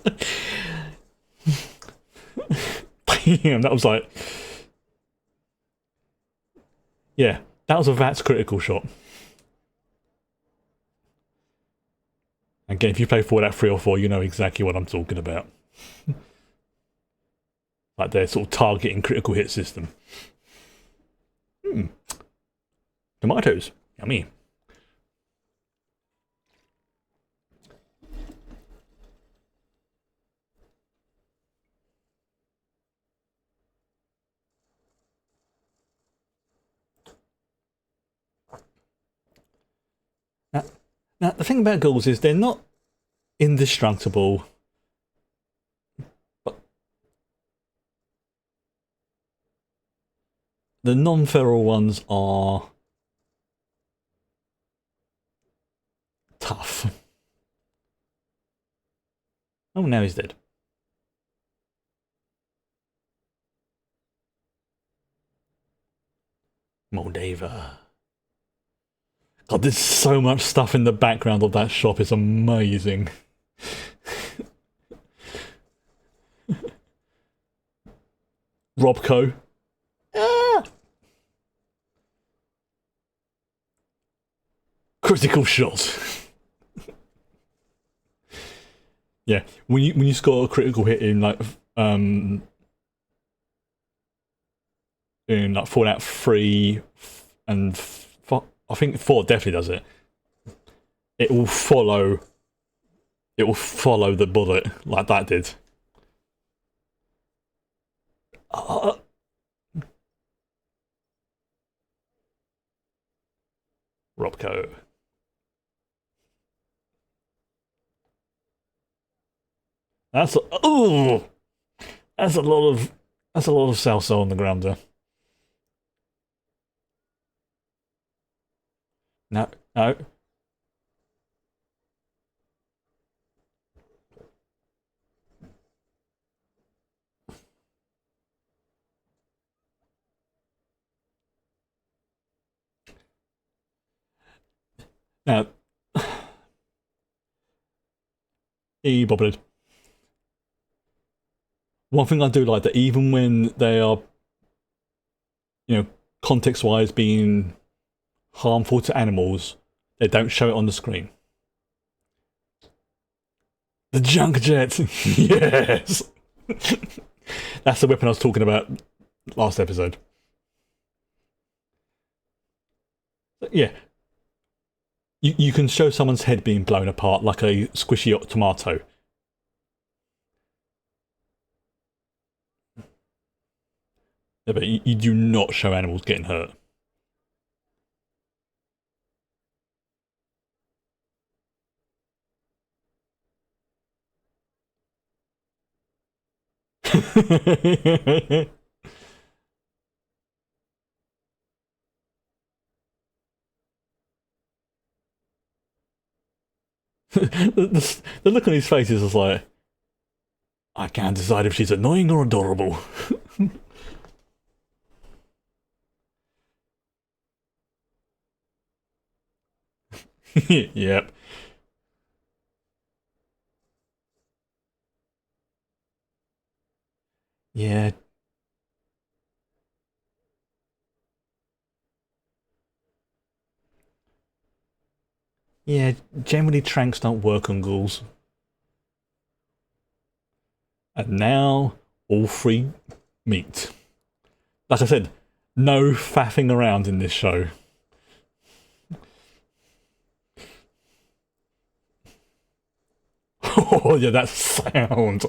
Damn, that was like... Yeah, that was a VAT's critical shot. Again, if you play Fallout 3 or 4, you know exactly what I'm talking about. Like their sort of targeting critical hit system. Tomatoes. Yummy. Now, the thing about ghouls is they're not indestructible, but the non-feral ones are tough. Oh, now he's dead. Moldava. God, there's so much stuff in the background of that shop. It's amazing. Robco. critical shot. Yeah, when you score a critical hit in like Fallout 3 and I think 4 definitely does it. It will follow. It will follow the bullet like that did. Robco. That's that's a lot of salsa on the ground there. No, no. Now, he bobbed. One thing I do like that even when they are, context-wise being harmful to animals, they don't show it on the screen. The junk jet, yes. That's the weapon I was talking about last episode. Yeah. You can show someone's head being blown apart like a squishy tomato. Yeah, but you do not show animals getting hurt. the look on his face is just like, I can't decide if she's annoying or adorable. Yep. Yeah. Yeah, generally tranks don't work on ghouls. And now, all three meet. Like I said, no faffing around in this show. Oh, yeah, that sound.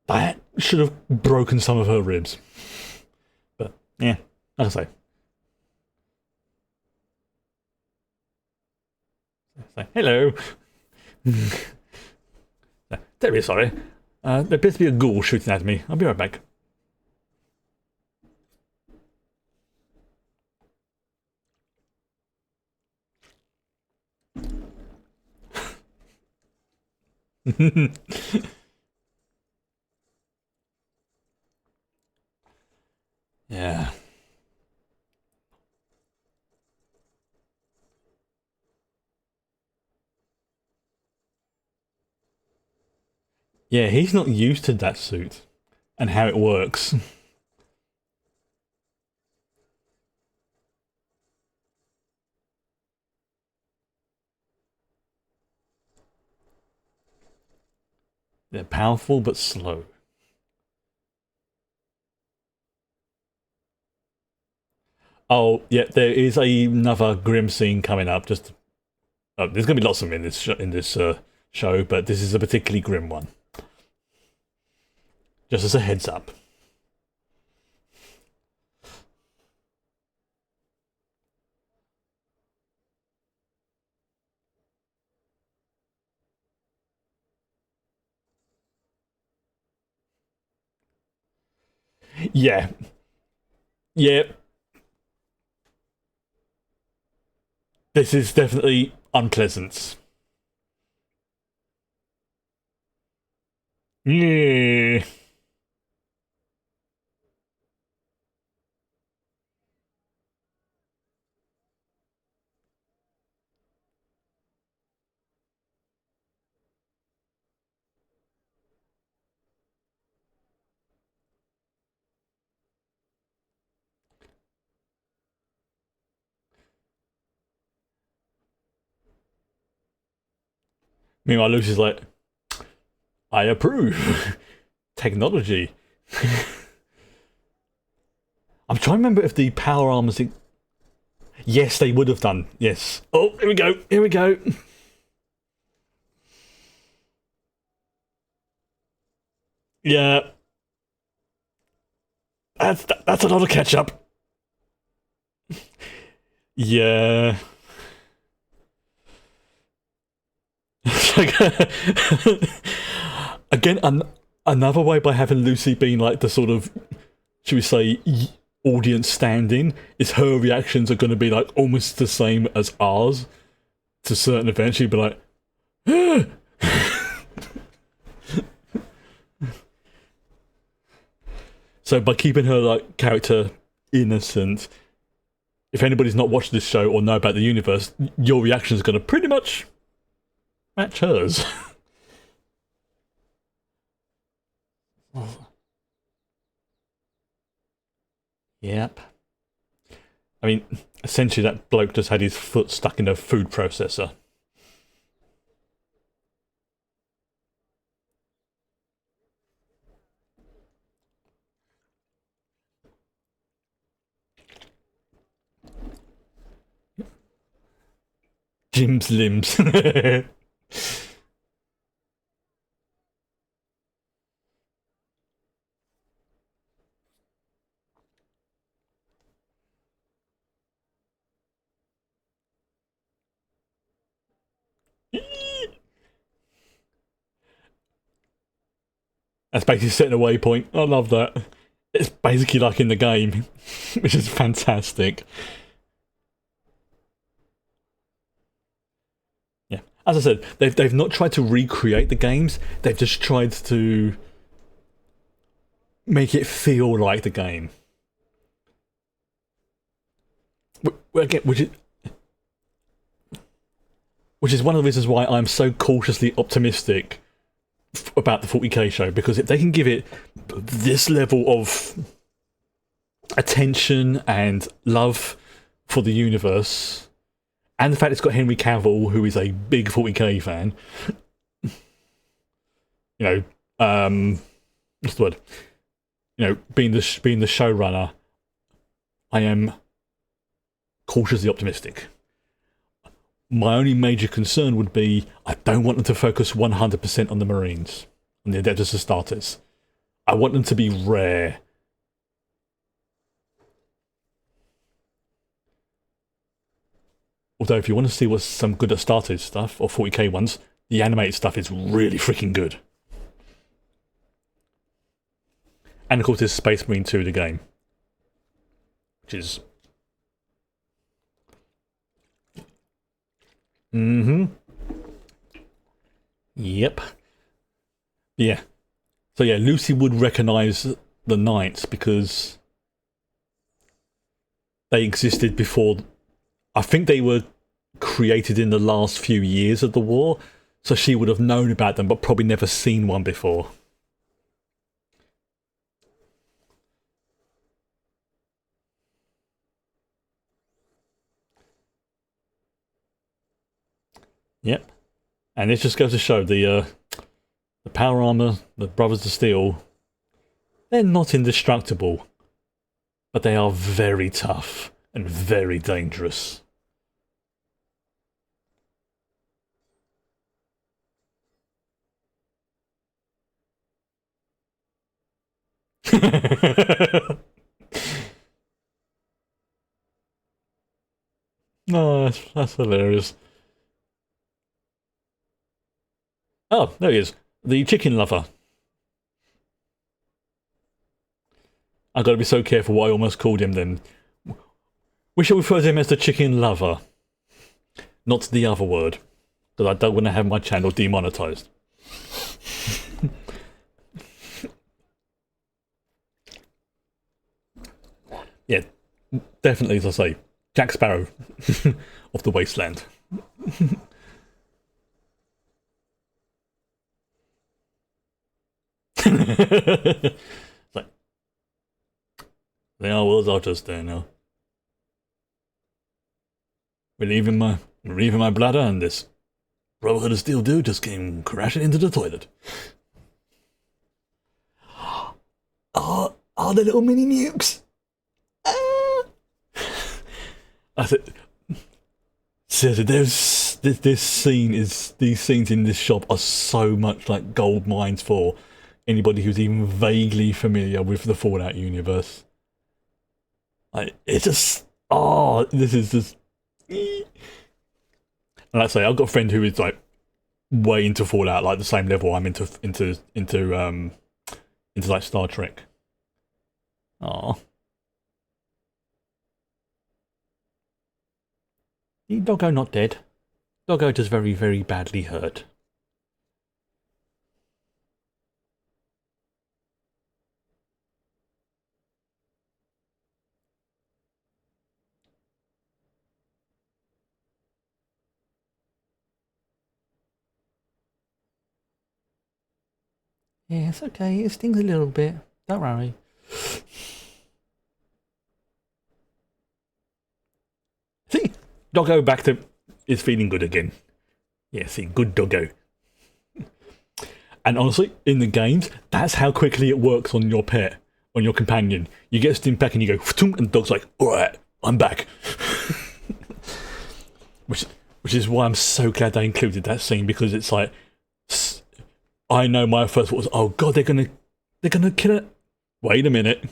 That should have broken some of her ribs. But, yeah, like I say. Hello. Terribly sorry. There appears to be a ghoul shooting at me. I'll be right back. Yeah. Yeah, he's not used to that suit and how it works. They're powerful but slow. Oh, yeah, there is another grim scene coming up. Just there's going to be lots of them in this show, but this is a particularly grim one. Just as a heads up. Yeah. Yeah. This is definitely unpleasant. Yeah. Meanwhile, Lucy's like, I approve. Technology. I'm trying to remember if the power armors. Yes, they would have done. Yes. Oh, here we go. Here we go. Yeah. That's a lot of ketchup. Yeah. Again, another way by having Lucy being like the sort of, should we say, audience stand-in, is her reactions are going to be like almost the same as ours to certain events. She'd be like, so by keeping her like character innocent, if anybody's not watched this show or know about the universe, your reaction is going to pretty much match hers. Yep. I mean, essentially that bloke just had his foot stuck in a food processor. Jim's limbs. That's basically setting a waypoint. I love that. It's basically like in the game, which is fantastic. Yeah, as I said, they've not tried to recreate the games. They've just tried to make it feel like the game. Again, which is one of the reasons why I'm so cautiously optimistic about the 40k show, because if they can give it this level of attention and love for the universe, and the fact it's got Henry Cavill, who is a big 40k fan, you know, what's the word? You know, being the showrunner, I am cautiously optimistic. My only major concern would be I don't want them to focus 100% on the Marines, on the Adeptus Astartes. I want them to be rare. Although if you want to see what's some good Astartes stuff, or 40k ones, the animated stuff is really freaking good. And of course there's Space Marine 2, the game, which is... Yep. Yeah. So yeah, Lucy would recognise the Knights because they existed before. I think they were created in the last few years of the war, so she would have known about them but probably never seen one before. Yep. And this just goes to show the power armor, the Brothers of Steel, they're not indestructible, but they are very tough and very dangerous. No, that's hilarious. Oh, there he is. The chicken lover. I've got to be so careful what I almost called him then. We shall refer to him as the chicken lover. Not the other word. Because I don't want to have my channel demonetized. definitely, as I say, Jack Sparrow of the wasteland. It's like, they are worlds artists there now. Relieving my bladder, and this Brotherhood of Steel dude just came crashing into the toilet. Oh, the little mini nukes. Ah. I said, seriously, this scene is these scenes in this shop are so much like gold mines for anybody who's even vaguely familiar with the Fallout universe. It's just this is just. And like I say, I've got a friend who is like way into Fallout, like the same level I'm into like Star Trek. Oh, Doggo not dead. Doggo just very, very badly hurt. Yeah, it's okay. It stings a little bit. Don't worry. See, Doggo back to is feeling good again. Yeah, see, good Doggo. And honestly, in the games, that's how quickly it works on your pet, on your companion. You get stim back and you go, and the dog's like, alright, I'm back. which is why I'm so glad they included that scene, because it's like, I know my first thought was, oh god, they're gonna kill it. Wait a minute.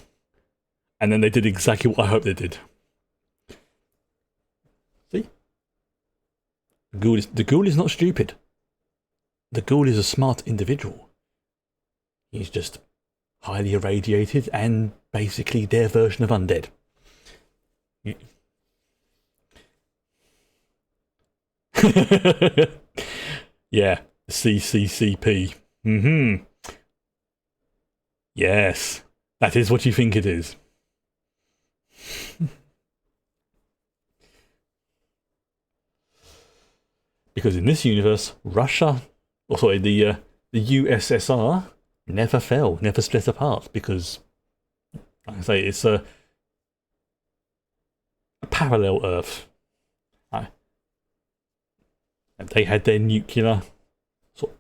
And then they did exactly what I hoped they did. See? The ghoul is not stupid. The ghoul is a smart individual. He's just highly irradiated and basically their version of undead. Yeah, CCCP. Mm-hmm. Yes, that is what you think it is. Because in this universe, Russia, or sorry, the USSR never fell, never split apart, because, like I say, it's a parallel Earth. They had their nuclear sort of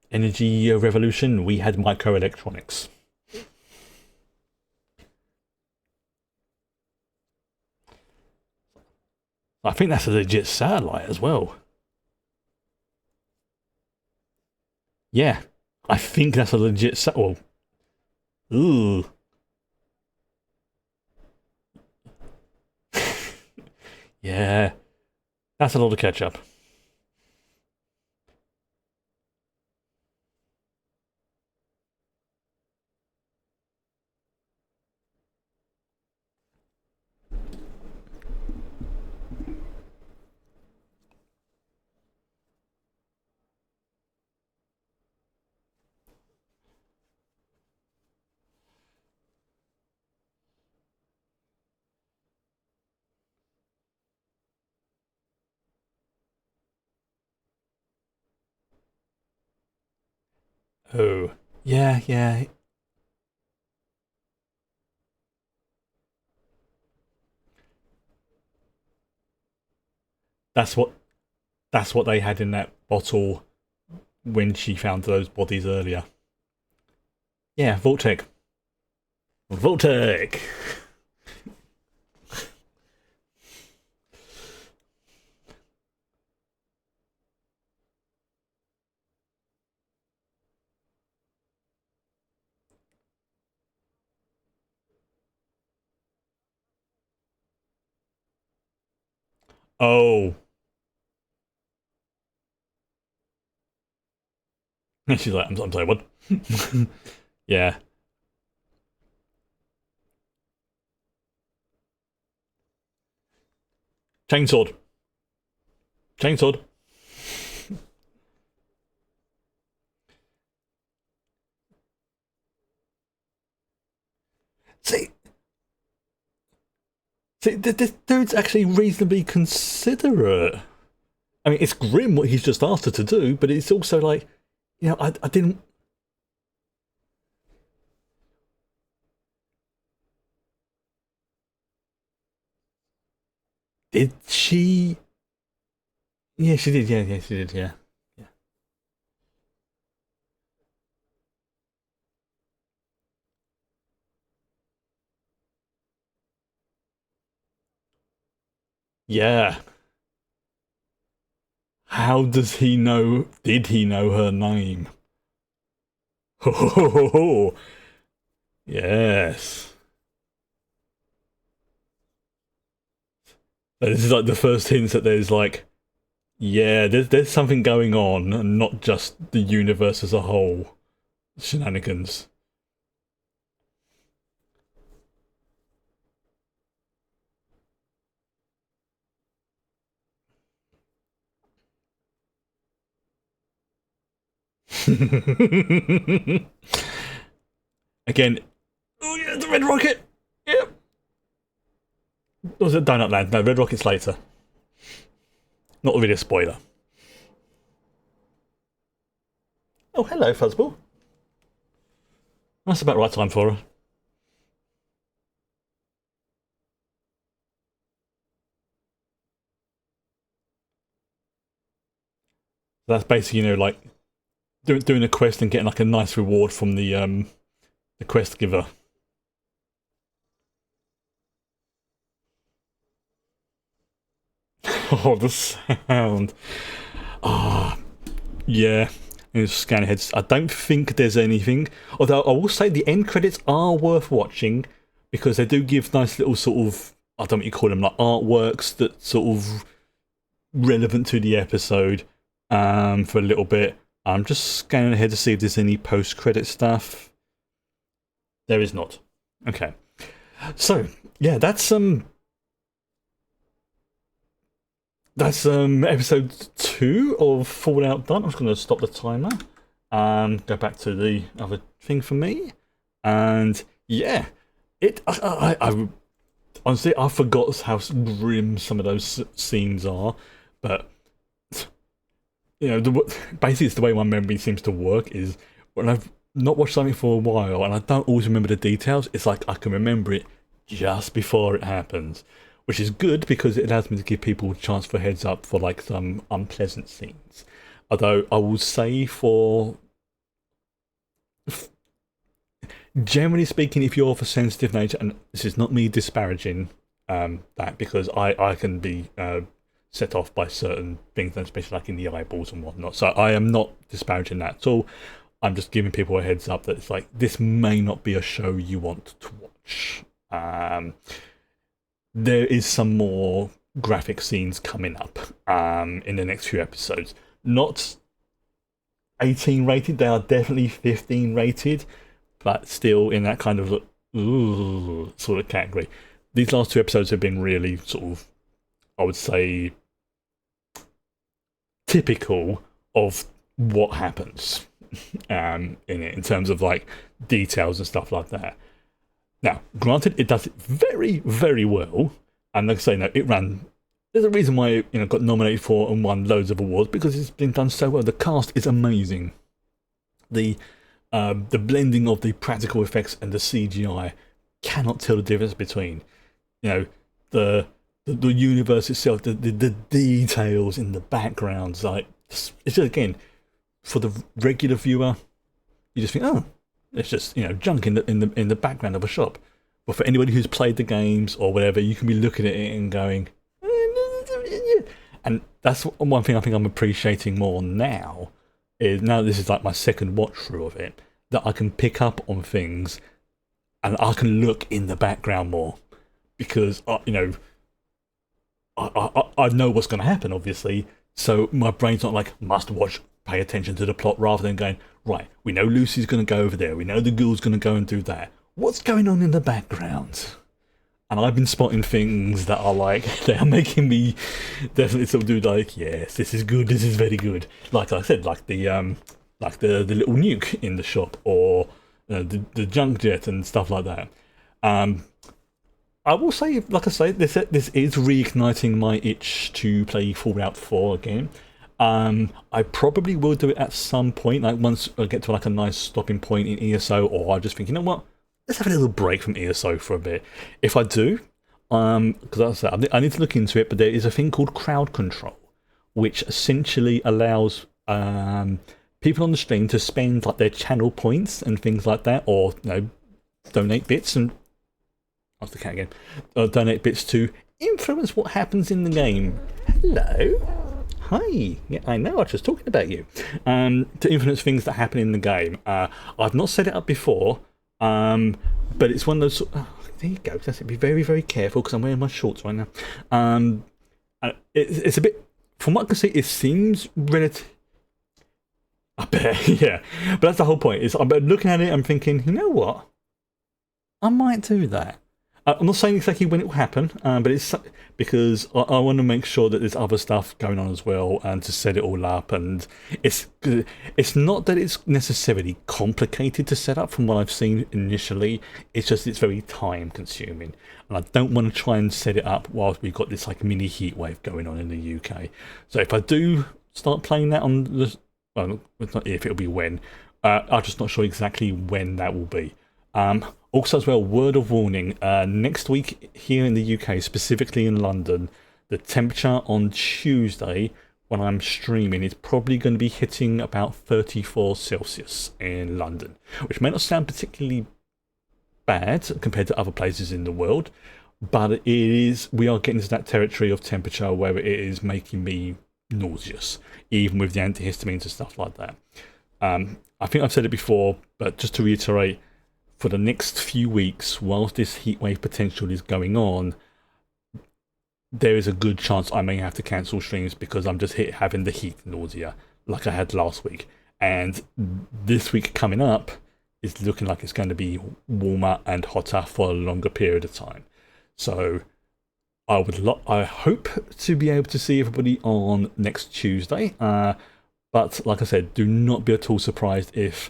energy revolution. We had microelectronics. I think that's a legit satellite as well. Yeah, I think that's a legit satellite. Well, ooh. Yeah, that's a lot of ketchup. Oh, yeah, yeah. That's what they had in that bottle when she found those bodies earlier. Yeah, Voltec. Voltec. Oh. She's like, I'm sorry, what? Yeah. Chainsword. Chainsword. See, See, this dude's actually reasonably considerate. I mean, it's grim what he's just asked her to do, but it's also like, I didn't. Did she? Yeah, she did. Yeah, she did. Yeah. Yeah. Yeah. How does he know? Did he know her name? Ho ho ho ho ho. Yes. This is like the first hint that there's like, yeah, there's something going on, and not just the universe as a whole shenanigans. Again, oh yeah, the red rocket. Yep. Was it Donut Land? No, red rocket's later. Not really a spoiler. Oh, hello, Fuzzball. That's about right time for her. That's basically, like doing a quest and getting like a nice reward from the quest giver. Oh, the sound. Ah, yeah. And scan ahead. I don't think there's anything. Although I will say the end credits are worth watching because they do give nice little sort of, I don't know what you call them, like artworks that sort of relevant to the episode for a little bit. I'm just scanning ahead to see if there's any post-credit stuff. There is not. Okay. So, yeah, that's episode 2 of Fallout done. I'm just going to stop the timer and go back to the other thing for me. And yeah, I honestly I forgot how grim some of those scenes are, but basically it's the way my memory seems to work is when I've not watched something for a while and I don't always remember the details. It's like I can remember it just before it happens, which is good because it allows me to give people a chance for heads up for like some unpleasant scenes. Although I will say generally speaking, if you're of a sensitive nature, and this is not me disparaging that because I can be set off by certain things, especially like in the eyeballs and whatnot. So I am not disparaging that at all. I'm just giving people a heads up that it's like this may not be a show you want to watch. There is some more graphic scenes coming up in the next few episodes. Not 18 rated, they are definitely 15 rated, but still in that kind of sort of category. These last 2 episodes have been really sort of, I would say, typical of what happens in it in terms of like details and stuff like that. Now, granted, it does it very, very well, and like I say, it ran. There's a reason why it got nominated for and won loads of awards because it's been done so well. The cast is amazing. The blending of the practical effects and the CGI cannot tell the difference between, the universe itself, the details in the backgrounds. Like it's just again for the regular viewer, you just think, oh, it's just junk in the background of a shop. But for anybody who's played the games or whatever, you can be looking at it and going, and that's one thing I think I'm appreciating more now. Is now this is like my second watch through of it, that I can pick up on things and I can look in the background more because I know what's going to happen, obviously. So my brain's not like must watch, pay attention to the plot, rather than going, right, we know Lucy's going to go over there, we know the ghoul's going to go and do that. What's going on in the background? And I've been spotting things that are like, they are making me definitely sort of do like, yes, this is good, this is very good. Like I said, like the little nuke in the shop, or the junk jet and stuff like that. I will say, like I say, this is reigniting my itch to play Fallout 4 again. I probably will do it at some point, like once I get to like a nice stopping point in ESO, or I just think, you know what, let's have a little break from ESO for a bit. If I do, because I need to look into it, but there is a thing called crowd control, which essentially allows people on the stream to spend like their channel points and things like that, or donate bits and off the cat again, donate bits to influence what happens in the game. Hello. Hi, yeah, I know, I was just talking about you. To influence things that happen in the game. I've not set it up before, but it's one of those. Oh, there you go. That's it. Be very, very careful because I'm wearing my shorts right now. It's a bit. From what I can see, it seems relative. I bet, yeah. But that's the whole point. Is I'm looking at it, I'm thinking, you know what? I might do that. I'm not saying exactly when it will happen, but it's because I want to make sure that there's other stuff going on as well, and to set it all up. And it's not that it's necessarily complicated to set up from what I've seen initially. It's just it's very time consuming, and I don't want to try and set it up whilst we've got this like mini heat wave going on in the UK. So if I do start playing that on the, well, it's not if, it'll be when. I'm just not sure exactly when that will be. Also as well, word of warning, next week here in the UK, specifically in London, the temperature on Tuesday when I'm streaming is probably going to be hitting about 34 Celsius in London, which may not sound particularly bad compared to other places in the world, but we are getting to that territory of temperature where it is making me nauseous, even with the antihistamines and stuff like that. I think I've said it before, but just to reiterate, for the next few weeks, whilst this heatwave potential is going on, there is a good chance I may have to cancel streams because I'm just having the heat nausea like I had last week. And this week coming up is looking like it's going to be warmer and hotter for a longer period of time. So I hope to be able to see everybody on next Tuesday. But like I said, do not be at all surprised if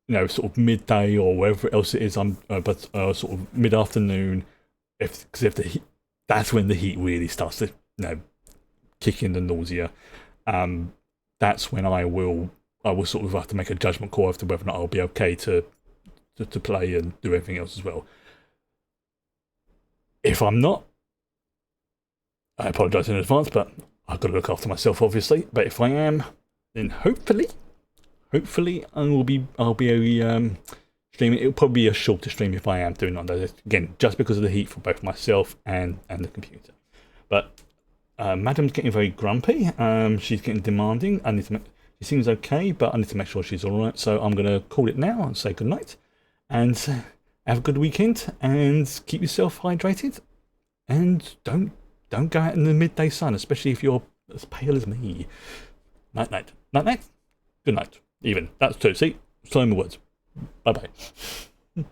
sort of midday or wherever else it is. But sort of mid-afternoon, because if the heat, that's when the heat really starts to kick in the nausea. That's when I will sort of have to make a judgment call as to whether or not I'll be okay to play and do everything else as well. If I'm not, I apologise in advance, but I've got to look after myself, obviously. But if I am, then hopefully I'll be streaming. It'll probably be a shorter stream if I am doing it on those, again, just because of the heat for both myself and the computer. But Madam's getting very grumpy. She's getting demanding. She seems okay, but I need to make sure she's all right. So I'm going to call it now and say good night, and have a good weekend, and keep yourself hydrated, and don't go out in the midday sun, especially if you're as pale as me. Night night. Good night. Even that's two. See, slow in the words. Bye bye.